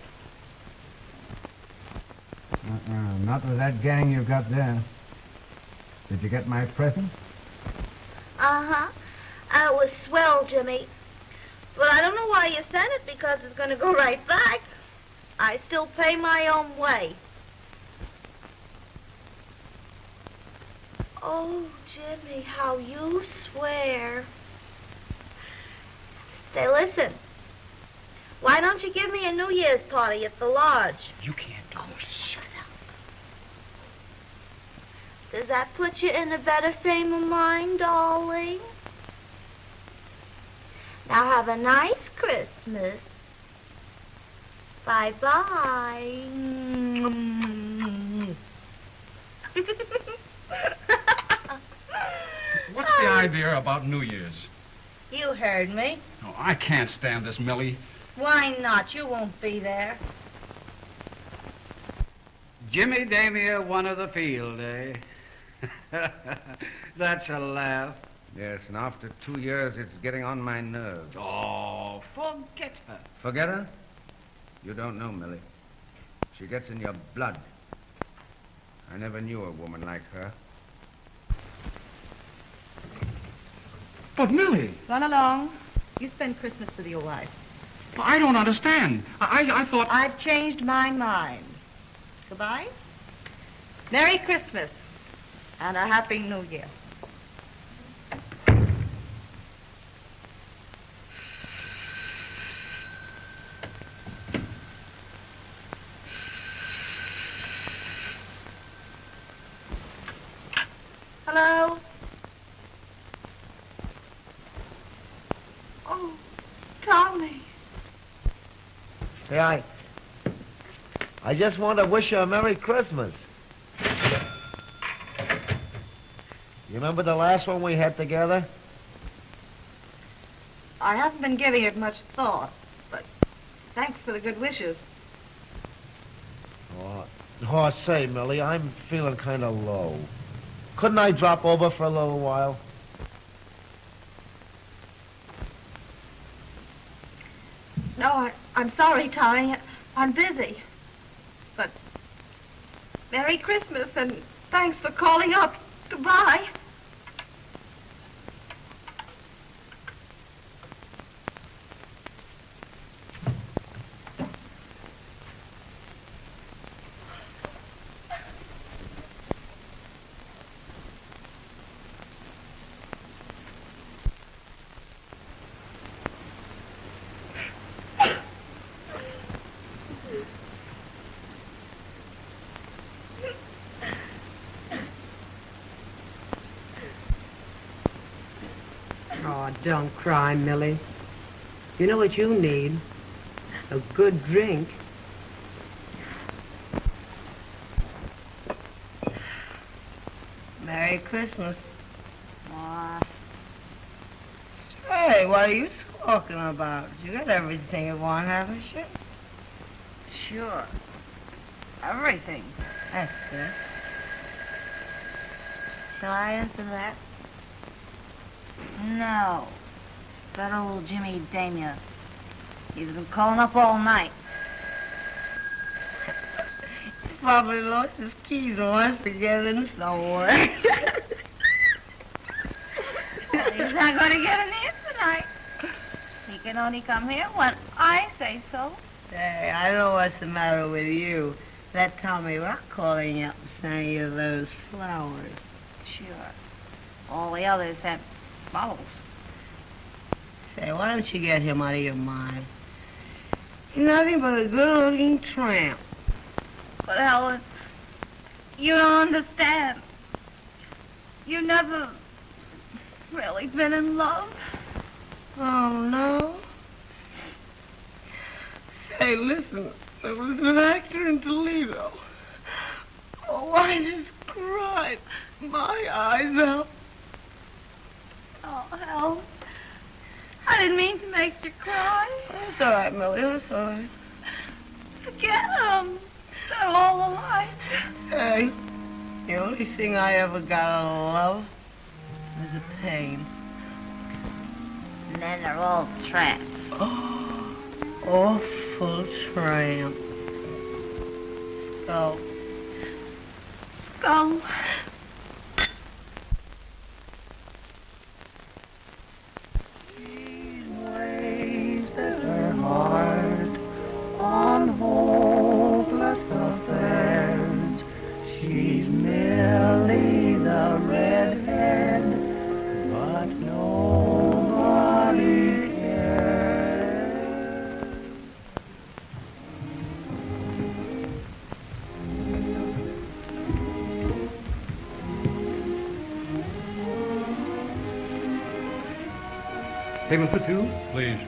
Not with that gang you've got there. Did you get my present? Uh-huh. It was swell, Jimmy. But I don't know why you sent it, because it's going to go right back. I still pay my own way. Oh, Jimmy, how you swear. Say, listen. Why don't you give me a New Year's party at the lodge? You can't do it. Shut up. Does that put you in a better frame of mind, darling? Now have a nice Christmas. Bye-bye. What's the idea about New Year's? You heard me. Oh, I can't stand this, Millie. Why not? You won't be there. Jimmy Damia won of the field, eh? That's a laugh. Yes, and after 2 years, it's getting on my nerves. Oh, forget her. Forget her? You don't know, Millie. She gets in your blood. I never knew a woman like her. But, Millie, Run along. You spend Christmas with your wife. I don't understand. I thought... I've changed my mind. Goodbye. Merry Christmas and a Happy New Year. Hello? Oh, Tommy. Hey, I just want to wish you a Merry Christmas. You remember the last one we had together? I haven't been giving it much thought, but thanks for the good wishes. Oh, say, Millie, I'm feeling kind of low. Couldn't I drop over for a little while? No, I'm sorry, Tommy. I'm busy. But Merry Christmas and thanks for calling up. Goodbye. Oh, don't cry, Millie. You know what you need? A good drink. Merry Christmas. Hey, what are you talking about? You got everything you want, haven't you? Sure. Everything. That's good. Shall I answer that? No. That old Jimmy Damia. He's been calling up all night. He probably lost his keys and wants to get in somewhere. He's not going to get in here tonight. He can only come here when I say so. Hey, I know what's the matter with you. That Tommy Rock calling up and sending you those flowers. Sure. All the others have bottles. Say, why don't you get him out of your mind? He's nothing but a good-looking tramp. But Helen, you don't understand. You've never really been in love. Oh, no? Say, listen, there was an actor in Toledo. Oh, I just cried my eyes out. Oh, Helen, I didn't mean to make you cry. It's all right, Millie, it's all right. Forget him. They're all alike. Hey, the only thing I ever got out of love was a pain. And then they're all tramps. Oh, awful tramp. Skull. Skull. On hopeless affairs, she's merely the redhead, but nobody cares. Table for two, please.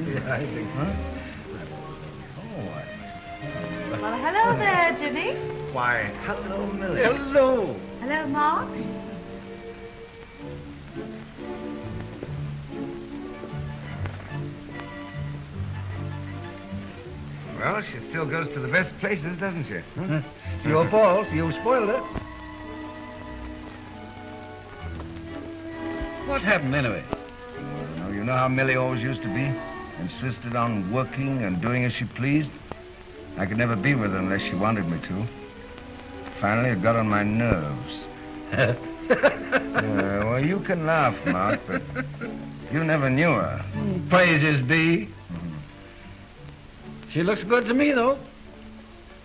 Yeah, I think. Huh? Well, hello there, Jimmy. Why, hello, Millie. Hello. Hello, Mark. Well, she still goes to the best places, doesn't she? Huh? Your fault. You spoiled it. What happened, anyway? You know how Millie always used to be? Insisted on working and doing as she pleased. I could never be with her unless she wanted me to. Finally, it got on my nerves. Well, you can laugh, Mark, but you never knew her. Praises be. She looks good to me, though.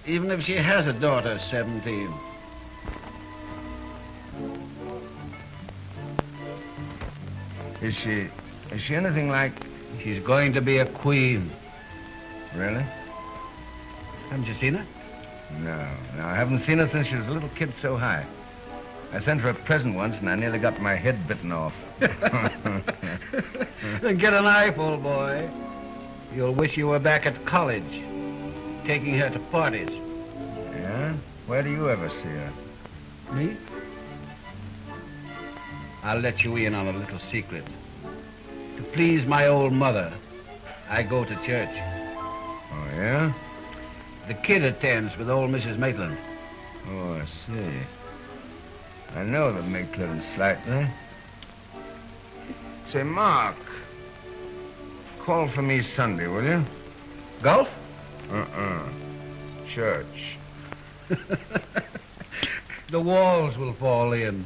Even if she has a daughter, 17. Is she anything like... She's going to be a queen. Really? Haven't you seen her? No, I haven't seen her since she was a little kid so high. I sent her a present once, and I nearly got my head bitten off. Then get an eyeful, boy. You'll wish you were back at college, taking her to parties. Yeah? Where do you ever see her? Me? I'll let you in on a little secret. To please my old mother, I go to church. yeah? The kid attends with old Mrs. Maitland. Oh, I see. I know the Maitland slightly. Say, Mark, call for me Sunday, will you? Golf? Church. The walls will fall in.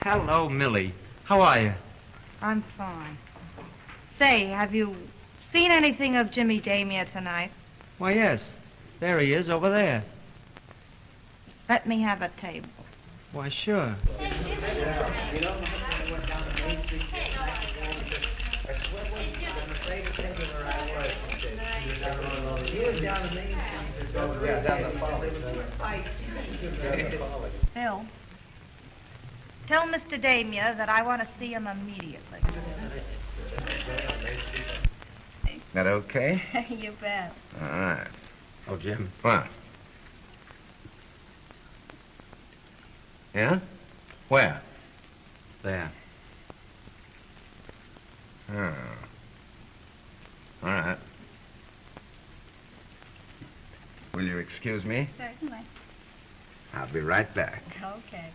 Hello, Millie. How are you? I'm fine. Say, have you seen anything of Jimmy Damia tonight? Why, yes. There he is, over there. Let me have a table. Why, sure. Bill, tell Mr. Damia that I want to see him immediately. That okay? You bet. All right. Oh, Jim. What? Yeah? Where? There. Oh. All right. Will you excuse me? Certainly. I'll be right back. Okay.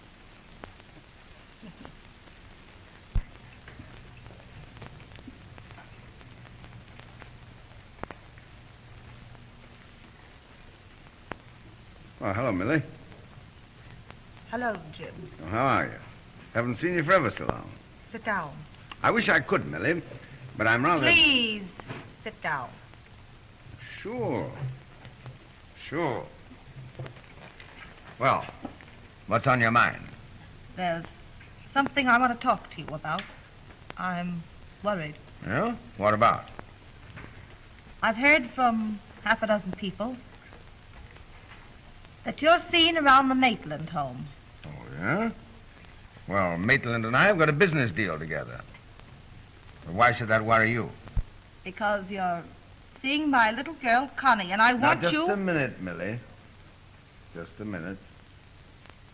Oh, hello, Millie. Hello, Jim. Oh, how are you? Haven't seen you for ever so long. Sit down. I wish I could, Millie, but I'm rather... Please, sit down. Sure. Sure. Well, what's on your mind? There's something I want to talk to you about. I'm worried. Yeah? What about? I've heard from half a dozen people that you're seen around the Maitland home. Oh, yeah? Well, Maitland and I have got a business deal together. But why should that worry you? Because you're seeing my little girl, Connie, and I want Now, you... just a minute, Millie. Just a minute.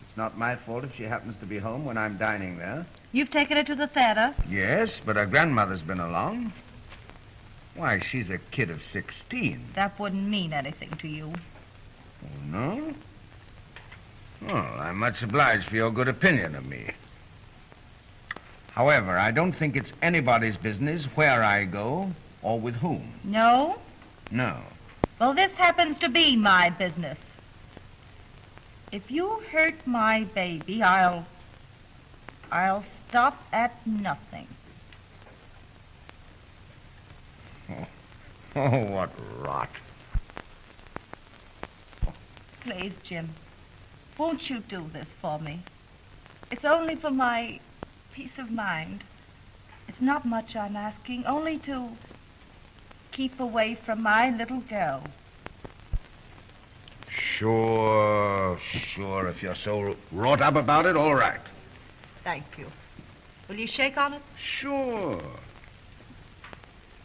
It's not my fault if she happens to be home when I'm dining there. You've taken her to the theater? Yes, but her grandmother's been along. Why, she's a kid of 16. That wouldn't mean anything to you. Oh, no? Well, I'm much obliged for your good opinion of me. However, I don't think it's anybody's business where I go or with whom. No? No. Well, this happens to be my business. If you hurt my baby, I'll stop at nothing. Oh, what rot. Please, Jim, won't you do this for me? It's only for my peace of mind. It's not much I'm asking, only to keep away from my little girl. Sure. If you're so wrought up about it, all right. Thank you. Will you shake on it? Sure.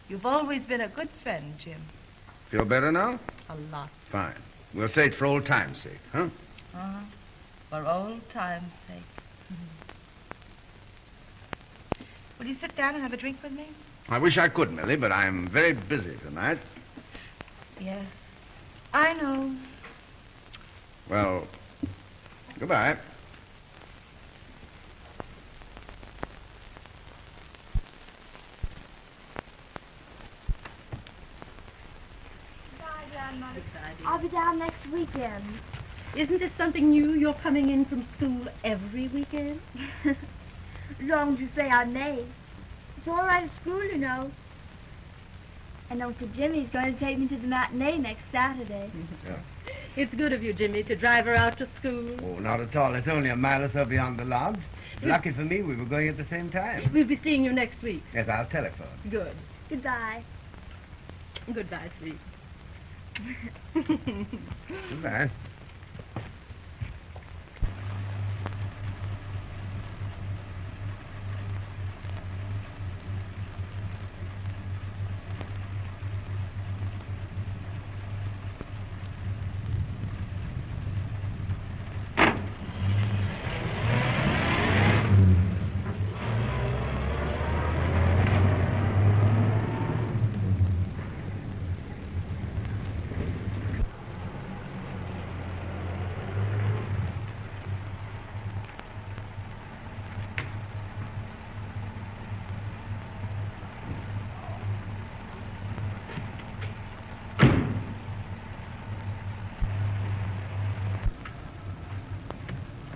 You've always been a good friend, Jim. Feel better now? A lot. Fine. We'll say it for old time's sake, huh? Uh-huh. For old time's sake. Will you sit down and have a drink with me? I wish I could, Millie, but I'm very busy tonight. Yes. I know. Well, goodbye. I'll be down next weekend. Isn't it something new you're coming in from school every weekend? As long as you say I may. It's all right at school, you know. And Uncle Jimmy's going to take me to the matinee next Saturday. Yeah. It's good of you, Jimmy, to drive her out to school. Oh, not at all. It's only a mile or so beyond the lodge. Lucky for me, we were going at the same time. We'll be seeing you next week. Yes, I'll telephone. Good. Goodbye. Goodbye, sweet. Goodbye.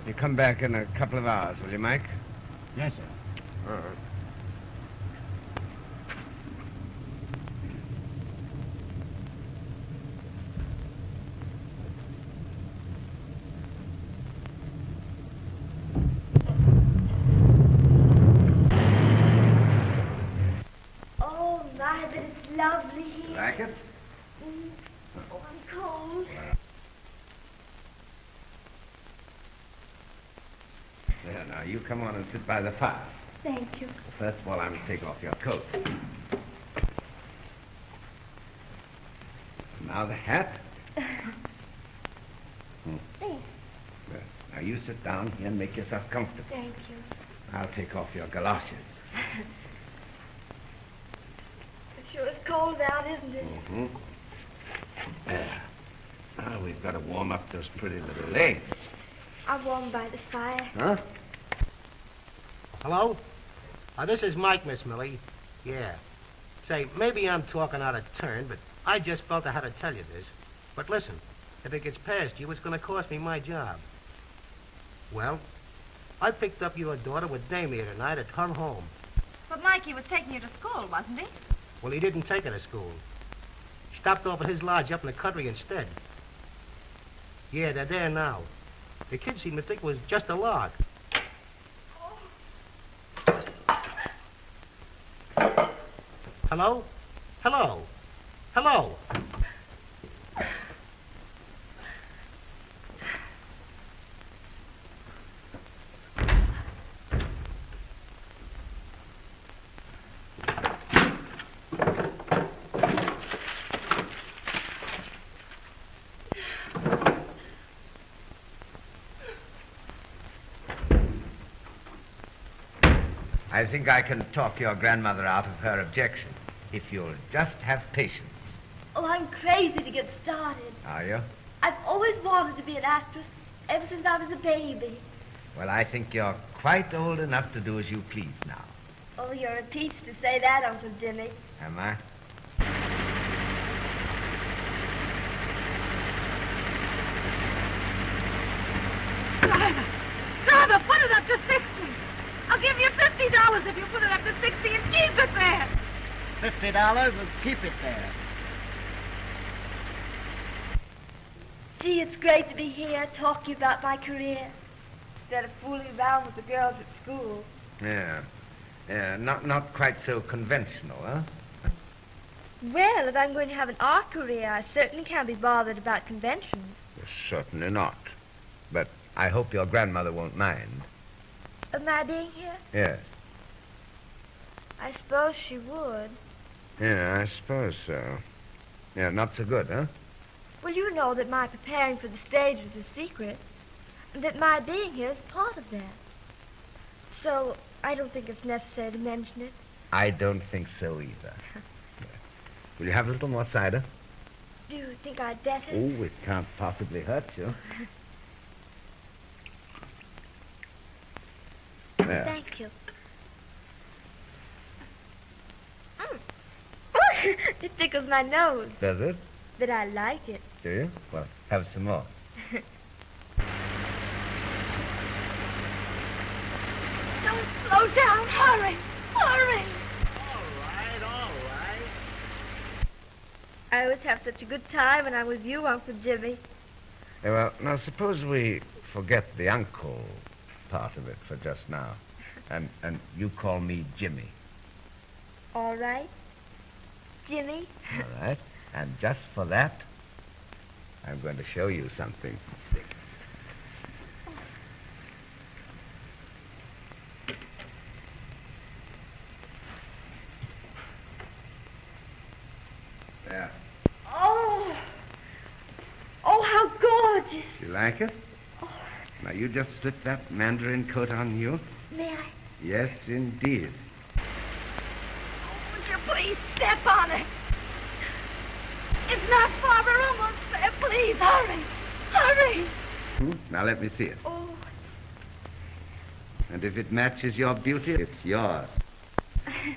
You come back in a couple of hours, will you, Mike? Yes, sir. All right. Oh, my, but it's lovely here. Like it? Oh, I'm cold. There, now, you come on and sit by the fire. Thank you. First of all, I must take off your coat. Now the hat. Thanks. Well, now you sit down here and make yourself comfortable. Thank you. I'll take off your galoshes. It sure is cold out, isn't it? Mm-hmm. There. Now we've got to warm up those pretty little legs. I'll warm by the fire. Huh? Hello? This is Mike, Miss Millie. Yeah. Say, maybe I'm talking out of turn, but I just felt I had to tell you this. But listen, if it gets past you, it's going to cost me my job. Well, I picked up your daughter with Dame here tonight at her home. But Mikey was taking you to school, wasn't he? Well, he didn't take her to school. He stopped off at his lodge up in the country instead. Yeah, they're there now. The kids seem to think it was just a lark. Hello? Hello? Hello? I think I can talk your grandmother out of her objection, if you'll just have patience. Oh, I'm crazy to get started. Are you? I've always wanted to be an actress, ever since I was a baby. Well, I think you're quite old enough to do as you please now. Oh, you're a peach to say that, Uncle Jimmy. Am I? Driver, put it up to 60. I'll give you $50 if you put it up to 60 and keep it there. $50 will keep it there. Gee, it's great to be here talking about my career instead of fooling around with the girls at school. Yeah. Yeah, not quite so conventional, huh? Well, if I'm going to have an art career, I certainly can't be bothered about conventions. Certainly not. But I hope your grandmother won't mind. Of my being here? Yes. I suppose she would. Yeah, I suppose so. Yeah, not so good, huh? Well, you know that my preparing for the stage was a secret, and that my being here is part of that. So, I don't think it's necessary to mention it. I don't think so either. Will you have a little more cider? Do you think I'd better? Oh, it can't possibly hurt you. There. Thank you. It tickles my nose. Does it? that I like it. Do you? Well, have some more. Don't slow down. Hurry. Hurry. All right. I always have such a good time when I'm with you, Uncle Jimmy. Yeah, well, now suppose we forget the uncle part of it for just now. And you call me Jimmy. All right, Jimmy. All right. And just for that, I'm going to show you something. There. Oh, how gorgeous. You like it? Now, you just slip that mandarin coat on you. May I? Yes, indeed. Would you please step on it? It's not far. We're almost there. Please, hurry. Hurry. Now, let me see it. Oh. And if it matches your beauty, it's yours.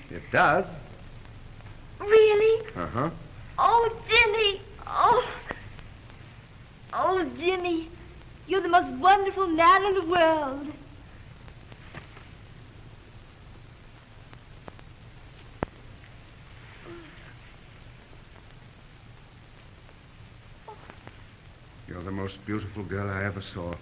It does. Really? Uh-huh. Oh, Jimmy. Oh, Jimmy. You're the most wonderful man in the world. You're the most beautiful girl I ever saw.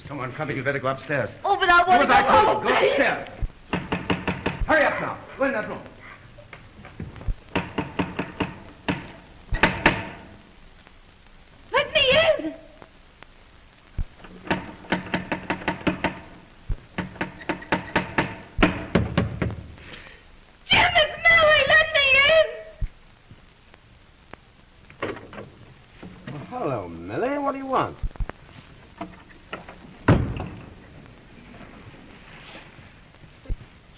Someone coming. You better go upstairs. Oh, but I want to Do as go I told home. you. Go upstairs. Hurry up now. Go in that room. Let me in. Jim, it's Millie. Let me in. Well, hello, Millie. What do you want?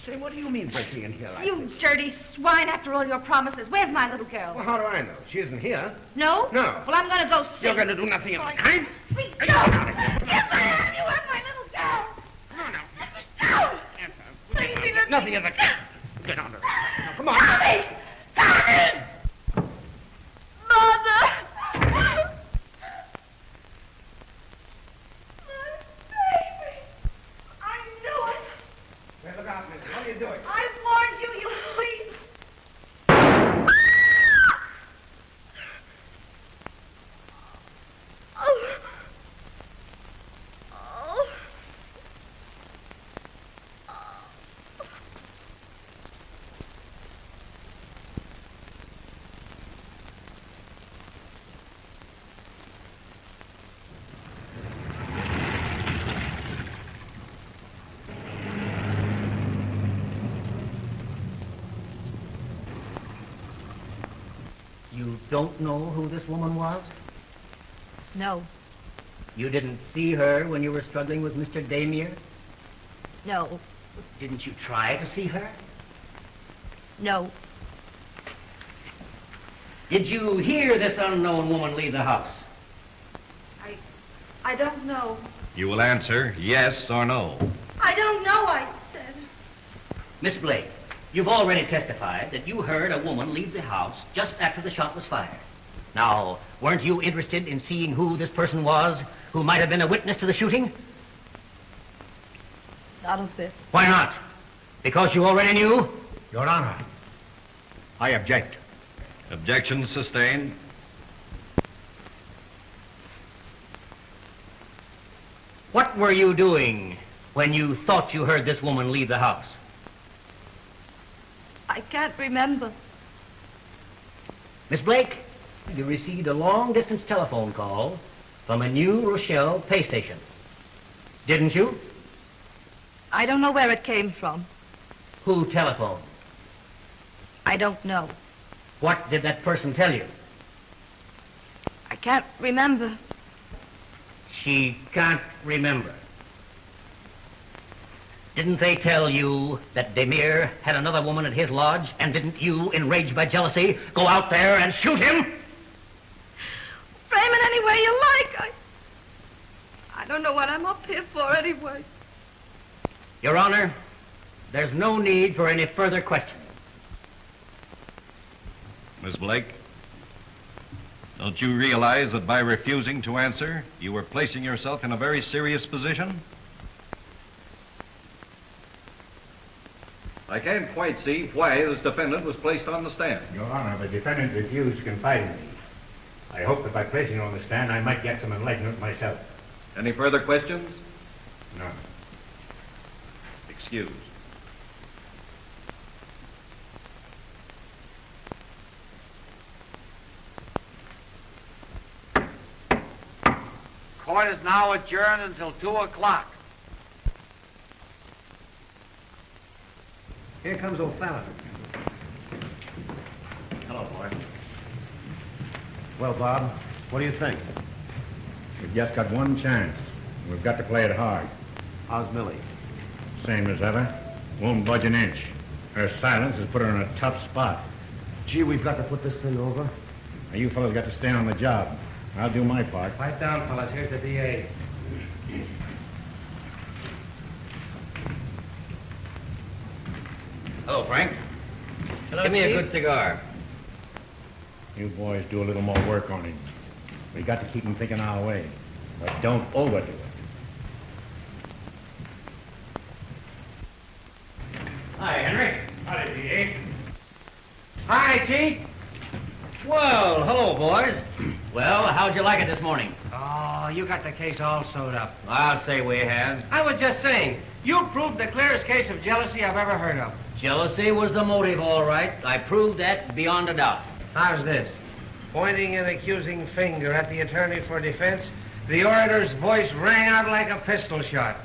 Say, what do you mean breaking in here like You dirty swine, after all your promises. Where's my little girl? Well, how do I know? She isn't here. No? No. Well, I'm going to go see. You're going to do nothing of the kind? Please, go! Yes, I am. You have my little girl. No. Please, let Nothing me of the kind. Get on to it. Now, come on. Tommy! Tommy! Mother! Hey, look out, Millie. What are you doing? I warned you, you queen! Oh. Oh. You don't know who this woman was? No. You didn't see her when you were struggling with Mr. Damier? No. Didn't you try to see her? No. Did you hear this unknown woman leave the house? I don't know. You will answer yes or no. I don't know, I said. Miss Blake, you've already testified that you heard a woman leave the house just after the shot was fired. Now, weren't you interested in seeing who this person was who might have been a witness to the shooting? Not a bit. Why not? Because you already knew? Your Honor, I object. Objection sustained. What were you doing when you thought you heard this woman leave the house? I can't remember. Miss Blake, you received a long-distance telephone call from a New Rochelle pay station. Didn't you? I don't know where it came from. Who telephoned? I don't know. What did that person tell you? I can't remember. She can't remember. Didn't they tell you that Demir had another woman at his lodge, and didn't you, enraged by jealousy, go out there and shoot him? Frame it any way you like. I don't know what I'm up here for anyway. Your Honor, there's no need for any further questions. Miss Blake, don't you realize that by refusing to answer, you were placing yourself in a very serious position? I can't quite see why this defendant was placed on the stand. Your Honor, the defendant refused to confide in me. I hope that by placing him on the stand, I might get some enlightenment myself. Any further questions? No. Excused. Court is now adjourned until 2 o'clock. Here comes O'Fallon. Hello, boy. Well, Bob, what do you think? We've just got one chance. We've got to play it hard. How's Millie? Same as ever. Won't budge an inch. Her silence has put her in a tough spot. Gee, we've got to put this thing over. Now, you fellas got to stay on the job. I'll do my part. Pipe down, fellas. Here's the DA. Hello, Frank. Hello, Give me a Chief. good cigar. You boys do a little more work on him. We got to keep him thinking our way. But don't overdo it. Hi, Henry. Howdy, D.A. Hi, Chief. Well, hello, boys. Well, how'd you like it this morning? Oh, you got the case all sewed up. I'll say we have. I was just saying, you proved the clearest case of jealousy I've ever heard of. Jealousy was the motive, all right. I proved that beyond a doubt. How's this? Pointing an accusing finger at the attorney for defense, the orator's voice rang out like a pistol shot.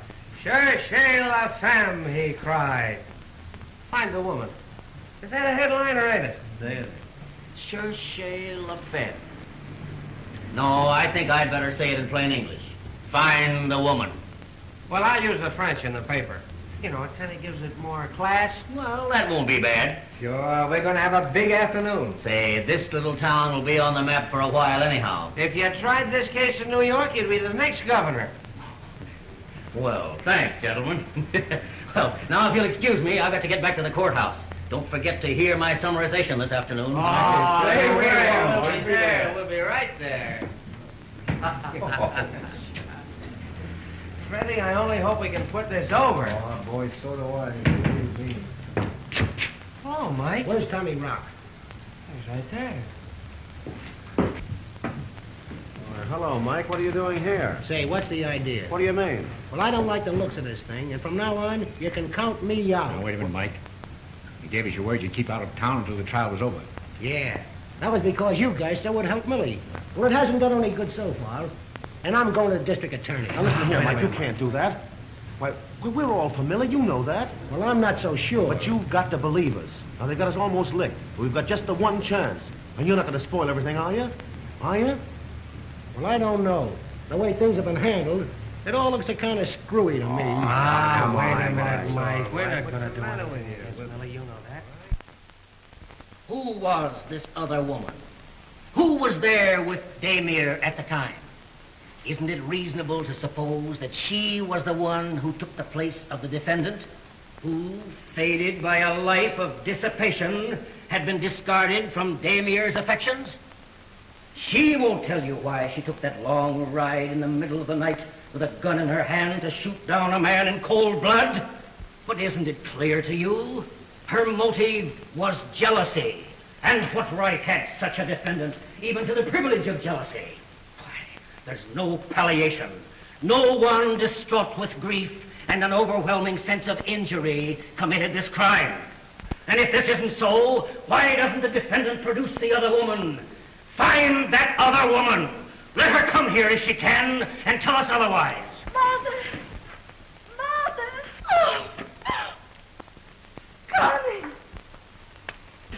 Cherchez la femme, he cried. Find the woman. Is that a headline or ain't it? There. Cherchez la femme. No, I think I'd better say it in plain English. Find the woman. Well, I'll use the French in the paper. You know, it kind of gives it more class. Well, that won't be bad. Sure, we're going to have a big afternoon. Say, this little town will be on the map for a while anyhow. If you tried this case in New York, you'd be the next governor. Well, thanks, gentlemen. Well, now if you'll excuse me, I've got to get back to the courthouse. Don't forget to hear my summarization this afternoon. Oh, Hey, we will. We'll be there. We'll be right there. Freddie, I only hope we can put this over. Oh, boy, so do I. Hello, Mike. Where's Tommy Rock? He's right there. Hello, Mike. What are you doing here? Say, what's the idea? What do you mean? Well, I don't like the looks of this thing, and from now on, you can count me out. Now, wait a minute, Mike. You gave us your word you'd keep out of town until the trial was over. Yeah. That was because you guys still would help Millie. Well, it hasn't done any good so far. And I'm going to the district attorney. Now, listen here, Mike. You can't do that. Why, we're all familiar. You know that. Well, I'm not so sure. But you've got to believe us. Now, they got us almost licked. We've got just the one chance. And you're not going to spoil everything, are you? Are you? Well, I don't know. The way things have been handled, it all looks kind of screwy to me. Wait a minute, Mike. We're not going to do anything with you. Millie, you know that. Who was this other woman? Who was there with Demir at the time? Isn't it reasonable to suppose that she was the one who took the place of the defendant, who, faded by a life of dissipation, had been discarded from Demir's affections? She won't tell you why she took that long ride in the middle of the night with a gun in her hand to shoot down a man in cold blood. But isn't it clear to you? Her motive was jealousy. And what right had such a defendant even to the privilege of jealousy? Why, there's no palliation. No one distraught with grief and an overwhelming sense of injury committed this crime. And if this isn't so, why doesn't the defendant produce the other woman? Find that other woman. Let her come here if she can and tell us otherwise. Mother! Mother! Oh! Connie!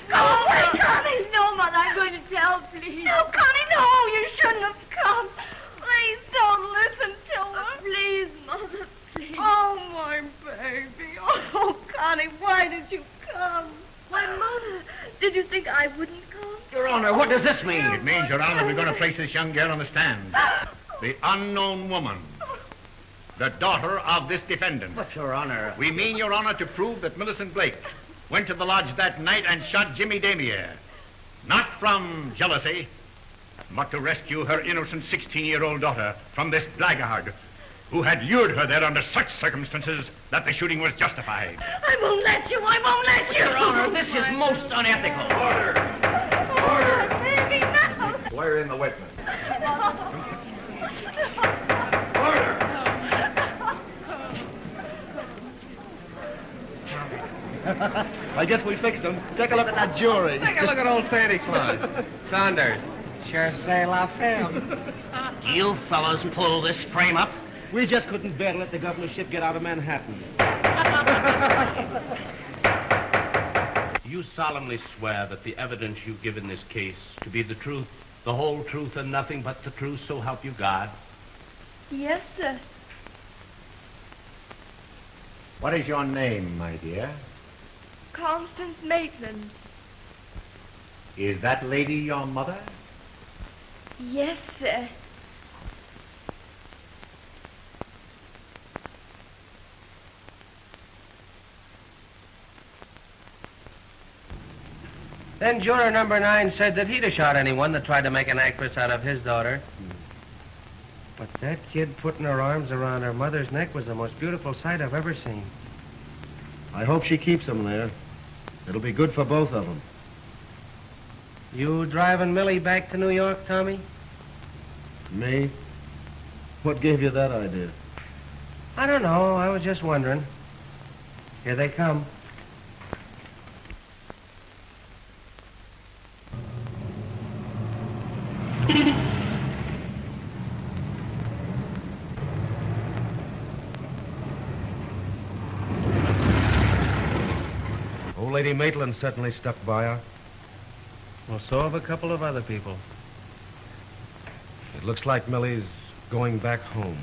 Go away, Connie! No, Mother, I'm going to tell, please. No, Connie, no! You shouldn't have come. Please don't listen to her. Please, Mother, please. Oh, my baby. Did you think I wouldn't come? Your Honor, what does this mean? It means, Your Honor, we're going to place this young girl on the stand. The unknown woman. The daughter of this defendant. But, Your Honor... We mean, Your Honor, to prove that Millicent Blake went to the lodge that night and shot Jimmy Damier. Not from jealousy, but to rescue her innocent 16-year-old daughter from this blackguard who had lured her there under such circumstances that the shooting was justified. I won't let you. I won't let you. Your Honor, this is most unethical. Order! Order! Baby, no. Swear in the witness. I guess we fixed him. Take a look at that jury. Take a look at old Santa Claus. Saunders. Sure say la femme. Do you fellows pull this frame up? We just couldn't bear to let the governorship get out of Manhattan. You solemnly swear that the evidence you give in this case to be the truth, the whole truth, and nothing but the truth, so help you God? Yes, sir. What is your name, my dear? Constance Maitland. Is that lady your mother? Yes, sir. Then juror number 9 said that he'd have shot anyone that tried to make an actress out of his daughter. But that kid putting her arms around her mother's neck was the most beautiful sight I've ever seen. I hope she keeps them there. It'll be good for both of them. You driving Millie back to New York, Tommy? Me? What gave you that idea? I don't know. I was just wondering. Here they come. Old Lady Maitland certainly stuck by her. Well, so have a couple of other people. It looks like Millie's going back home.